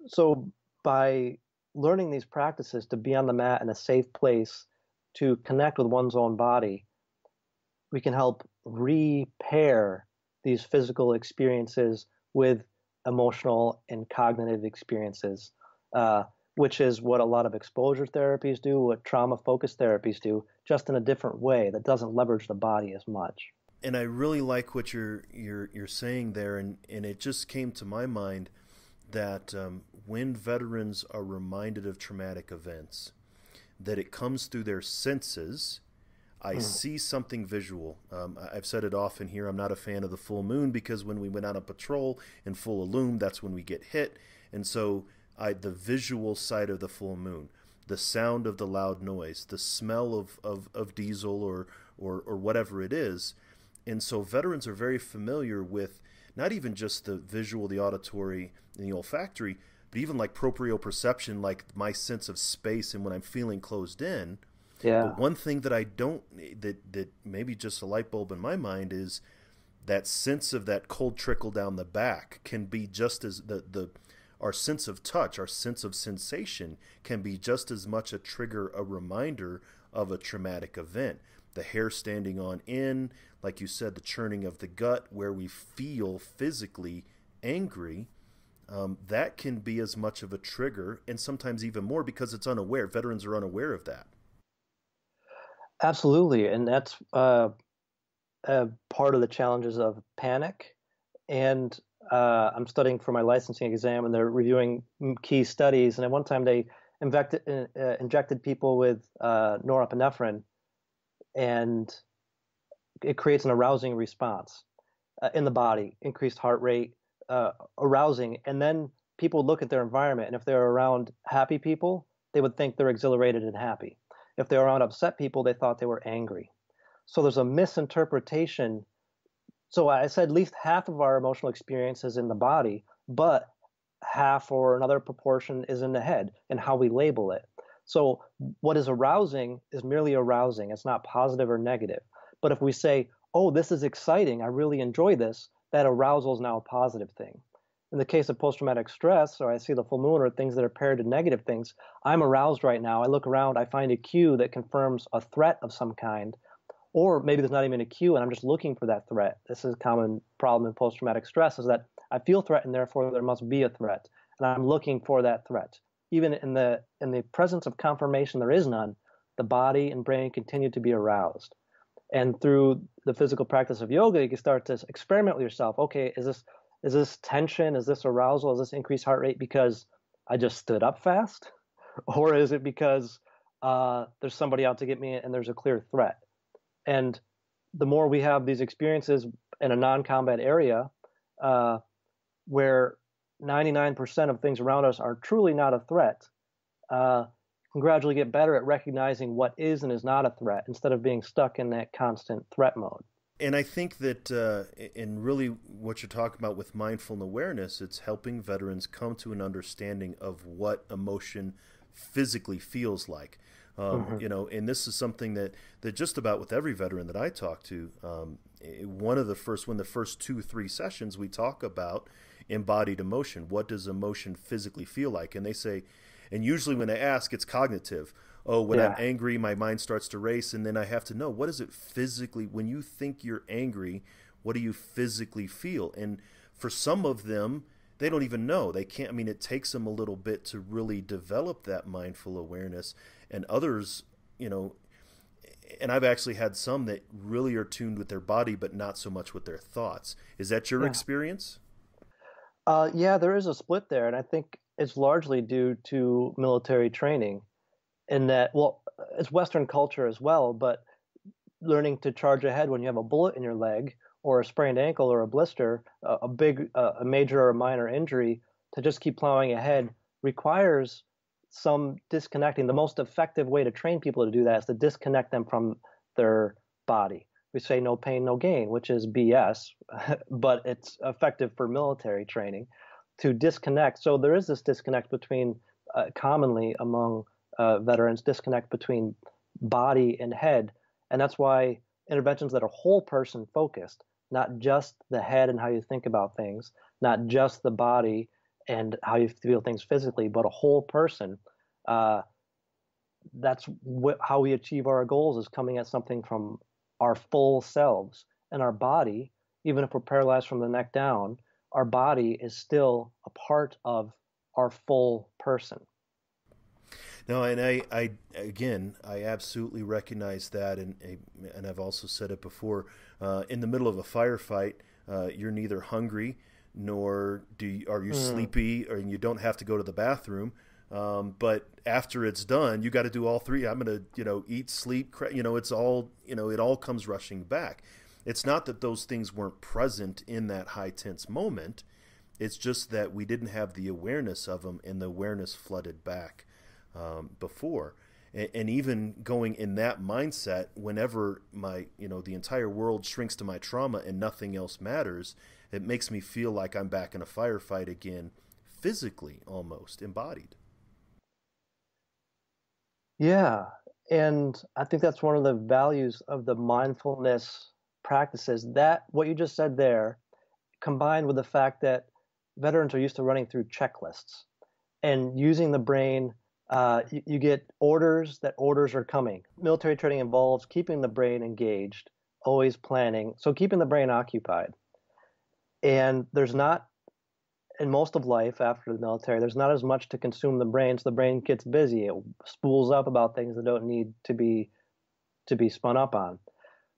so by learning these practices to be on the mat in a safe place, to connect with one's own body, we can help repair these physical experiences with emotional and cognitive experiences, which is what a lot of exposure therapies do, what trauma-focused therapies do, just in a different way that doesn't leverage the body as much.
And I really like what you're saying there, and it just came to my mind that when veterans are reminded of traumatic events, that it comes through their senses. I see something visual. I've said it often here. I'm not a fan of the full moon because when we went out on patrol in full illume, that's when we get hit. And so the visual side of the full moon, the sound of the loud noise, the smell of diesel or whatever it is. And so veterans are very familiar with not even just the visual, the auditory, and the olfactory, but even like proprioception, like my sense of space and when I'm feeling closed in.
Yeah.
But one thing that I don't, that maybe just a light bulb in my mind is that sense of that cold trickle down the back can be just as our sense of touch, our sense of sensation can be just as much a trigger, a reminder of a traumatic event. The hair standing on end, like you said, the churning of the gut where we feel physically angry, that can be as much of a trigger and sometimes even more because it's unaware. Veterans are unaware of that.
Absolutely. And that's part of the challenges of panic. And I'm studying for my licensing exam, and they're reviewing key studies. And at one time, they injected people with norepinephrine, and it creates an arousing response in the body, increased heart rate, arousing. And then people look at their environment, and if they're around happy people, they would think they're exhilarated and happy. If they were around upset people, they thought they were angry. So there's a misinterpretation. So I said at least half of our emotional experience is in the body, but half or another proportion is in the head and how we label it. So what is arousing is merely arousing. It's not positive or negative. But if we say, oh, this is exciting, I really enjoy this, that arousal is now a positive thing. In the case of post-traumatic stress, or I see the full moon or things that are paired to negative things, I'm aroused right now. I look around, I find a cue that confirms a threat of some kind, or maybe there's not even a cue and I'm just looking for that threat. This is a common problem in post-traumatic stress, is that I feel threatened, therefore there must be a threat, and I'm looking for that threat. Even in the presence of confirmation there is none, the body and brain continue to be aroused. And through the physical practice of yoga, you can start to experiment with yourself. Okay, is this tension? Is this arousal? Is this increased heart rate because I just stood up fast? Or is it because there's somebody out to get me and there's a clear threat? And the more we have these experiences in a non-combat area where 99% of things around us are truly not a threat, can gradually get better at recognizing what is and is not a threat instead of being stuck in that constant threat mode.
And I think that in really what you're talking about with mindful awareness, it's helping veterans come to an understanding of what emotion physically feels like. And this is something that just about with every veteran that I talk to, when the first 2-3 sessions, we talk about embodied emotion. What does emotion physically feel like? And they say, and usually when I ask, it's cognitive. Oh, when I'm angry, my mind starts to race, and then I have to know, what is it physically? When you think you're angry, what do you physically feel? And for some of them, they don't even know. They can't. I mean, it takes them a little bit to really develop that mindful awareness. And others, and I've actually had some that really are tuned with their body, but not so much with their thoughts. Is that your experience?
Yeah, there is a split there, and I think it's largely due to military training. In that, well, it's Western culture as well, but learning to charge ahead when you have a bullet in your leg or a sprained ankle or a blister, a major or a minor injury, to just keep plowing ahead requires some disconnecting. The most effective way to train people to do that is to disconnect them from their body. We say no pain, no gain, which is BS, but it's effective for military training. to disconnect. So there is this disconnect between, commonly among veterans, disconnect between body and head. And that's why interventions that are whole person focused, not just the head and how you think about things, not just the body and how you feel things physically, but a whole person. That's how we achieve our goals, is coming at something from our full selves. And our body, even if we're paralyzed from the neck down, our body is still a part of our full person.
No, and I again, I absolutely recognize that, and I've also said it before. In the middle of a firefight, you're neither hungry nor are you sleepy, or you don't have to go to the bathroom. But after it's done, you got to do all three. I'm going to, eat, sleep, it's all, it all comes rushing back. It's not that those things weren't present in that high tense moment. It's just that we didn't have the awareness of them, and the awareness flooded back before. And even going in that mindset, whenever the entire world shrinks to my trauma and nothing else matters, it makes me feel like I'm back in a firefight again, physically, almost embodied.
Yeah. And I think that's one of the values of the mindfulness practices, that what you just said there, combined with the fact that veterans are used to running through checklists and using the brain. You get orders, that orders are coming. Military training involves keeping the brain engaged, always planning. So keeping the brain occupied. And there's not, in most of life after the military, there's not as much to consume the brain. So the brain gets busy. It spools up about things that don't need to be spun up on.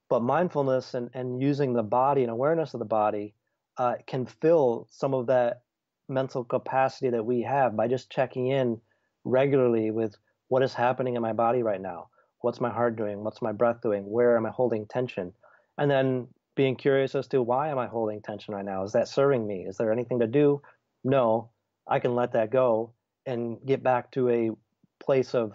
But mindfulness and using the body and awareness of the body can fill some of that mental capacity that we have by just checking in regularly with what is happening in my body right now. What's my heart doing? What's my breath doing? Where am I holding tension? And then being curious as to, why am I holding tension right now? Is that serving me? Is there anything to do? No, I can let that go and get back to a place of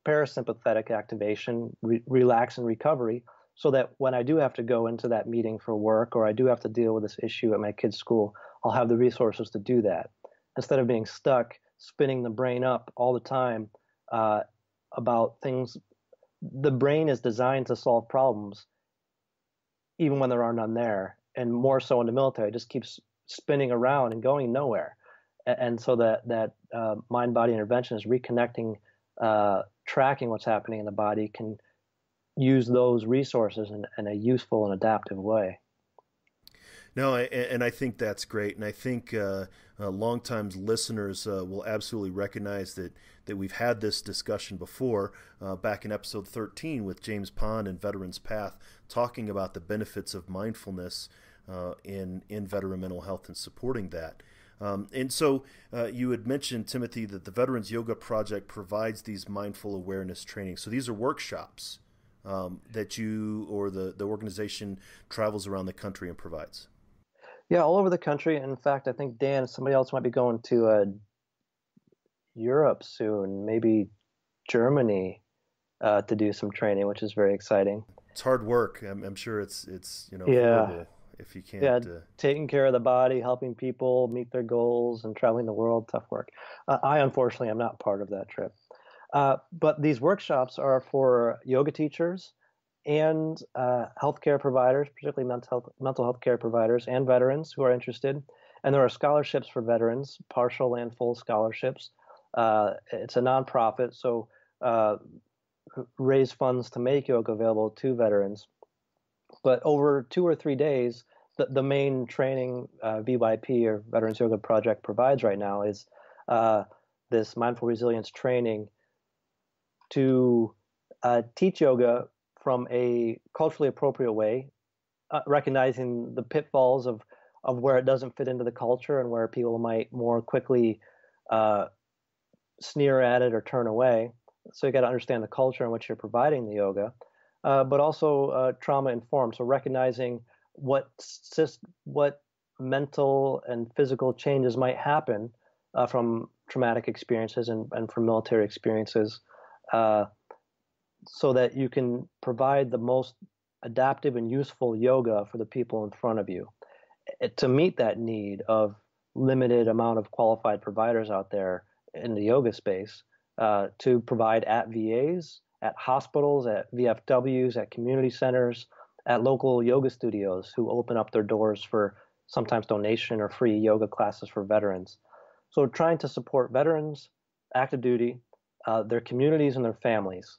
parasympathetic activation, relax and recovery, so that when I do have to go into that meeting for work, or I do have to deal with this issue at my kid's school, I'll have the resources to do that, instead of being stuck spinning the brain up all the time about things. The brain is designed to solve problems even when there are none there, and more so in the military, it just keeps spinning around and going nowhere. And so that mind-body intervention is reconnecting, tracking what's happening in the body, can use those resources in a useful and adaptive way.
No, and I think that's great, and I think long-time listeners will absolutely recognize that we've had this discussion before, back in episode 13 with James Pond and Veterans Path, talking about the benefits of mindfulness in veteran mental health and supporting that. And so you had mentioned, Timothy, that the Veterans Yoga Project provides these mindful awareness trainings. So these are workshops that you or the organization travels around the country and provides.
Yeah, all over the country. In fact, I think Dan, somebody else might be going to Europe soon, maybe Germany, to do some training, which is very exciting.
It's hard work. I'm sure it's
Yeah,
horrible if you can't.
yeah, taking care of the body, helping people meet their goals, and traveling the world, tough work. I unfortunately am not part of that trip. But these workshops are for yoga teachers and healthcare providers, particularly mental health care providers and veterans who are interested. And there are scholarships for veterans, partial and full scholarships. It's a nonprofit, so raise funds to make yoga available to veterans. But over 2 or 3 days, the main training VYP, or Veterans Yoga Project, provides right now is this mindful resilience training to teach yoga from a culturally appropriate way, recognizing the pitfalls of where it doesn't fit into the culture and where people might more quickly sneer at it or turn away. So you got to understand the culture in which you're providing the yoga, but also trauma informed. So recognizing what mental and physical changes might happen from traumatic experiences and from military experiences, so that you can provide the most adaptive and useful yoga for the people in front of you, to meet that need of limited amount of qualified providers out there in the yoga space to provide at VAs, at hospitals, at VFWs, at community centers, at local yoga studios who open up their doors for sometimes donation or free yoga classes for veterans. So we're trying to support veterans, active duty, their communities and their families.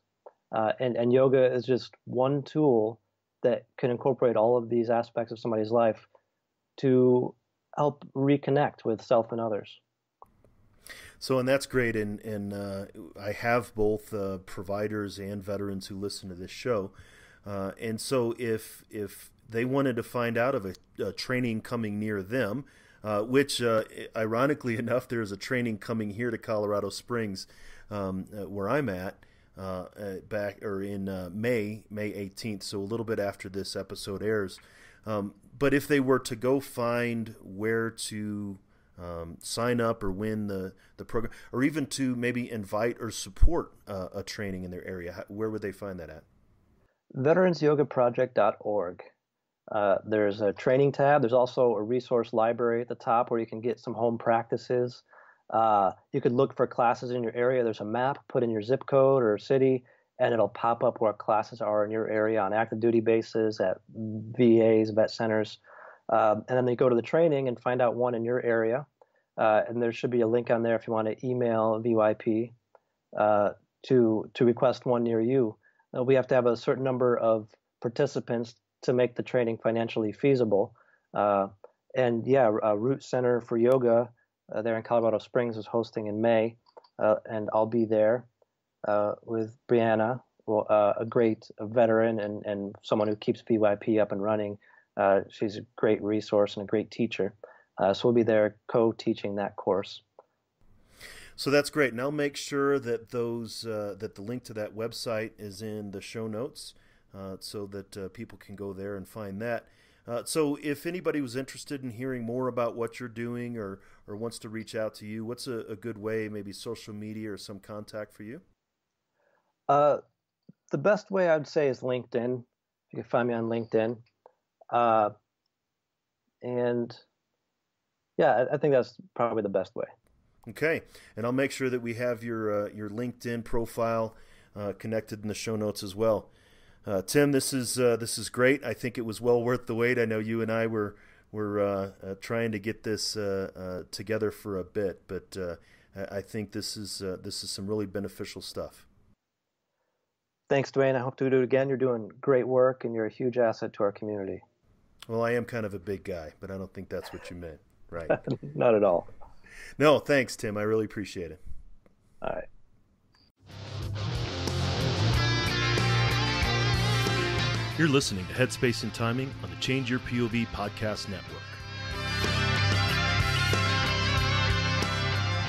And yoga is just one tool that can incorporate all of these aspects of somebody's life to help reconnect with self and others.
So, and that's great. And I have both providers and veterans who listen to this show. And so if they wanted to find out of a training coming near them, which ironically enough, there's a training coming here to Colorado Springs, where I'm at, back or in May 18th, so a little bit after this episode airs. But if they were to go find where to sign up or win the program, or even to maybe invite or support a training in their area, where would they find that at?
veteransyogaproject.org. There's a training tab. There's also a resource library at the top where you can get some home practices. You could look for classes in your area. There's a map, put in your zip code or city, and it'll pop up where classes are in your area on active duty bases, at VAs, vet centers. And then you go to the training and find out one in your area. And there should be a link on there if you want to email VYP to request one near you. We have to have a certain number of participants to make the training financially feasible. And yeah, Root Center for Yoga there in Colorado Springs is hosting in May, and I'll be there with Brianna, a great veteran and someone who keeps VYP up and running. She's a great resource and a great teacher. So we'll be there co-teaching that course.
So that's great. And I'll make sure that that the link to that website is in the show notes, so that people can go there and find that. So if anybody was interested in hearing more about what you're doing or wants to reach out to you, what's a good way, maybe social media or some contact for you?
The best way I'd say is LinkedIn. You can find me on LinkedIn. And yeah, I think that's probably the best way.
Okay, and I'll make sure that we have your LinkedIn profile connected in the show notes as well. Tim, this is great. I think it was well worth the wait. I know you and I were trying to get this together for a bit, but I think this is some really beneficial stuff.
Thanks, Dwayne. I hope to do it again. You're doing great work, and you're a huge asset to our community.
Well, I am kind of a big guy, but I don't think that's what you meant, right?
Not at all.
No, thanks, Tim. I really appreciate it.
All right.
You're listening to Headspace and Timing on the Change Your POV podcast network.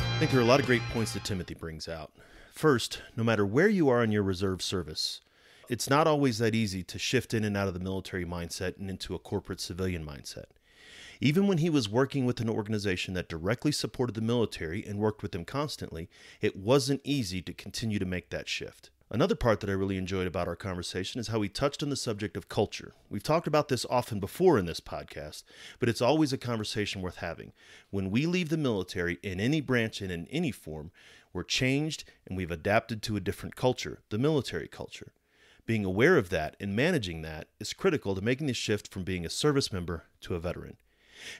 I think there are a lot of great points that Timothy brings out. First, no matter where you are in your reserve service, it's not always that easy to shift in and out of the military mindset and into a corporate civilian mindset. Even when he was working with an organization that directly supported the military and worked with them constantly, it wasn't easy to continue to make that shift. Another part that I really enjoyed about our conversation is how he touched on the subject of culture. We've talked about this often before in this podcast, but it's always a conversation worth having. When we leave the military in any branch and in any form, we're changed and we've adapted to a different culture, the military culture. Being aware of that and managing that is critical to making the shift from being a service member to a veteran.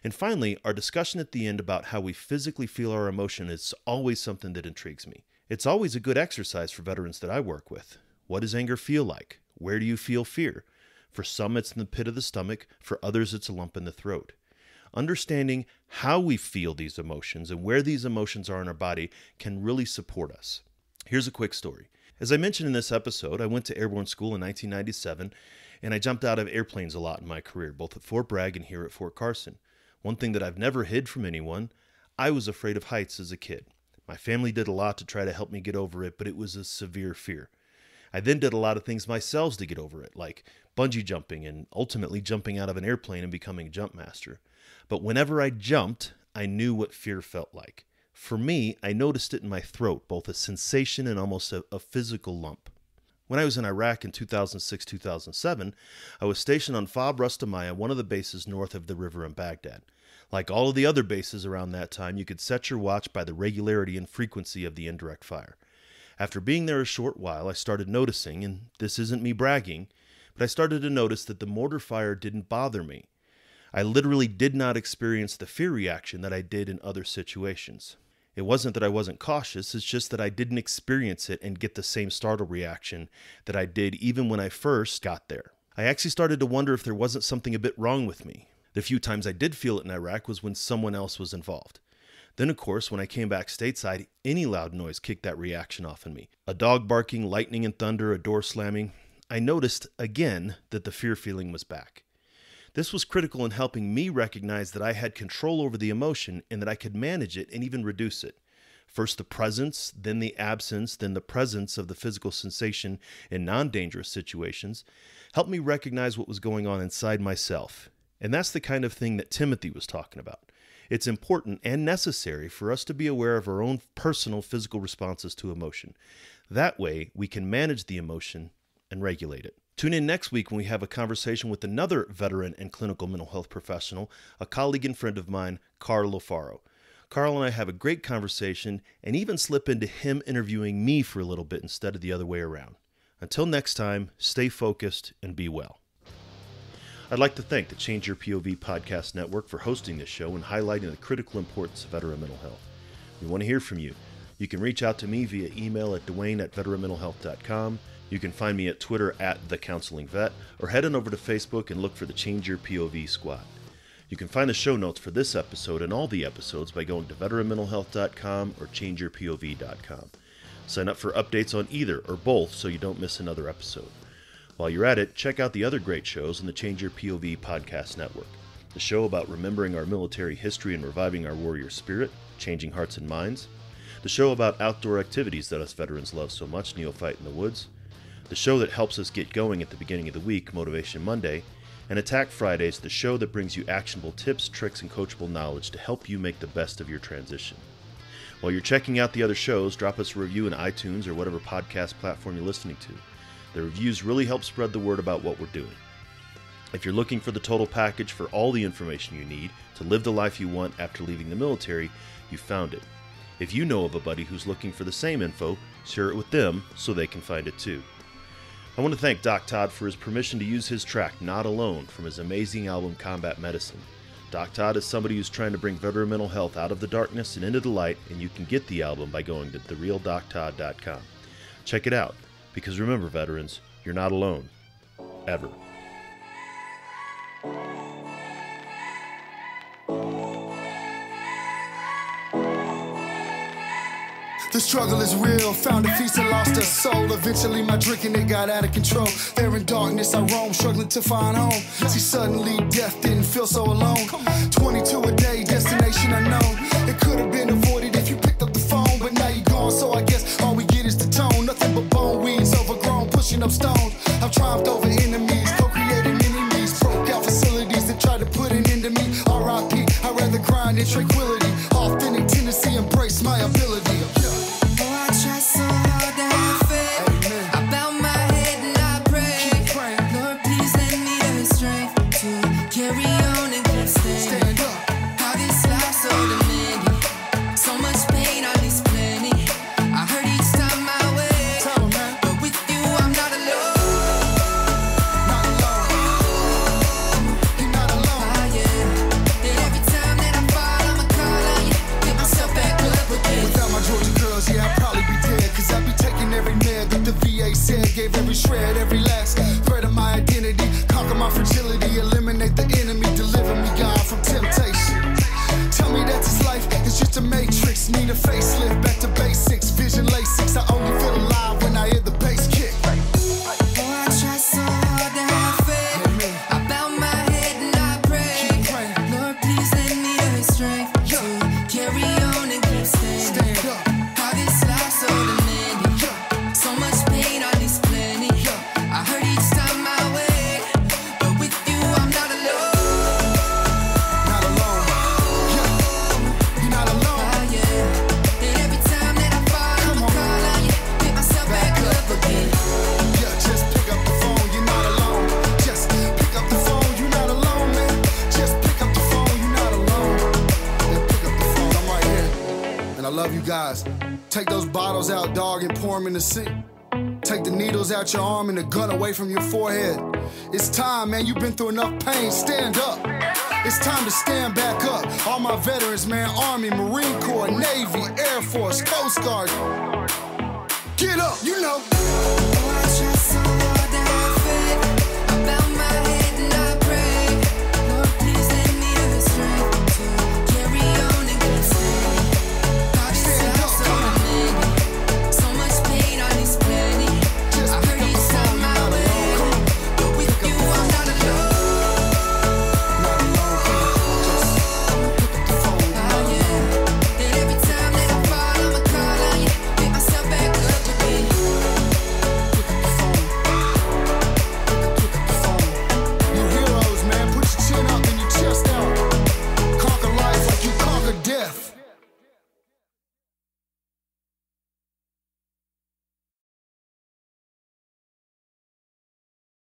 And finally, our discussion at the end about how we physically feel our emotion is always something that intrigues me. It's always a good exercise for veterans that I work with. What does anger feel like? Where do you feel fear? For some, it's in the pit of the stomach. For others, it's a lump in the throat. Understanding how we feel these emotions and where these emotions are in our body can really support us. Here's a quick story. As I mentioned in this episode, I went to airborne school in 1997, and I jumped out of airplanes a lot in my career, both at Fort Bragg and here at Fort Carson. One thing that I've never hid from anyone, I was afraid of heights as a kid. My family did a lot to try to help me get over it, but it was a severe fear. I then did a lot of things myself to get over it, like bungee jumping and ultimately jumping out of an airplane and becoming a jump master. But whenever I jumped, I knew what fear felt like. For me, I noticed it in my throat, both a sensation and almost a physical lump. When I was in Iraq in 2006-2007, I was stationed on Fob Rustamiyah, one of the bases north of the river in Baghdad. Like all of the other bases around that time, you could set your watch by the regularity and frequency of the indirect fire. After being there a short while, I started noticing, and this isn't me bragging, but I started to notice that the mortar fire didn't bother me. I literally did not experience the fear reaction that I did in other situations. It wasn't that I wasn't cautious, it's just that I didn't experience it and get the same startle reaction that I did even when I first got there. I actually started to wonder if there wasn't something a bit wrong with me. The few times I did feel it in Iraq was when someone else was involved. Then, of course, when I came back stateside, any loud noise kicked that reaction off in me. A dog barking, lightning and thunder, a door slamming. I noticed, again, that the fear feeling was back. This was critical in helping me recognize that I had control over the emotion and that I could manage it and even reduce it. First the presence, then the absence, then the presence of the physical sensation in non-dangerous situations helped me recognize what was going on inside myself. And that's the kind of thing that Timothy was talking about. It's important and necessary for us to be aware of our own personal physical responses to emotion. That way, we can manage the emotion and regulate it. Tune in next week when we have a conversation with another veteran and clinical mental health professional, a colleague and friend of mine, Carl Lofaro. Carl and I have a great conversation and even slip into him interviewing me for a little bit instead of the other way around. Until next time, stay focused and be well. I'd like to thank the Change Your POV Podcast Network for hosting this show and highlighting the critical importance of veteran mental health. We want to hear from you. You can reach out to me via email at dwayne@veteranmentalhealth.com. You can find me at Twitter @TheCounselingVet, or head on over to Facebook and look for the Change Your POV Squad. You can find the show notes for this episode and all the episodes by going to veteranmentalhealth.com or changeyourpov.com. Sign up for updates on either or both so you don't miss another episode. While you're at it, check out the other great shows on the Change Your POV Podcast Network. The show about remembering our military history and reviving our warrior spirit, changing hearts and minds. The show about outdoor activities that us veterans love so much, Neophyte in the Woods. The show that helps us get going at the beginning of the week, Motivation Monday, and Attack Fridays, the show that brings you actionable tips, tricks, and coachable knowledge to help you make the best of your transition. While you're checking out the other shows, drop us a review in iTunes or whatever podcast platform you're listening to. The reviews really help spread the word about what we're doing. If you're looking for the total package for all the information you need to live the life you want after leaving the military, you found it. If you know of a buddy who's looking for the same info, share it with them so they can find it too. I want to thank Doc Todd for his permission to use his track, Not Alone, from his amazing album, Combat Medicine. Doc Todd is somebody who's trying to bring veteran mental health out of the darkness and into the light, and you can get the album by going to therealdoctodd.com. Check it out, because remember, veterans, you're not alone. Ever.
The struggle is real, found a feast and lost a soul. Eventually my drinking, it got out of control. There in darkness I roam, struggling to find home. See, suddenly death didn't feel so alone. 22 a day, destination unknown. It could have been avoided if you picked up the phone, but now you're gone, so I guess all we get is the tone. Nothing but bone weeds, overgrown, pushing up stones. I've triumphed over enemies, co-created enemies. Broke out facilities that tried to put an end to me. R.I.P. I'd rather grind in tranquility. Authentic tendency, embrace my ability. Gave every shred, every last thread of my identity. Conquer my fragility, eliminate the enemy, deliver me, God, from temptation. Tell me that this life is just a matrix. Need a facelift, back to basics. Vision LASIX, I only feel alive when I hear the bass kick.
I try so hard to have faith. I bow my head and I pray. Lord, please lend me the strength to carry on and keep standing.
Stand up.
How this life so demanding. So much pain, I need plenty. I heard each time I wake, but with you I'm not alone.
Not alone. Yeah. You're not alone.
Yeah. And every
love you guys. Take those bottles out, dog, and pour them in the sea. Take the needles out your arm and the gun away from your forehead. It's time, man, you've been through enough pain, stand up. It's time to stand back up. All my veterans, man, Army, Marine Corps, Navy, Air Force, Coast Guard. Get up, you know.
Oh, I try so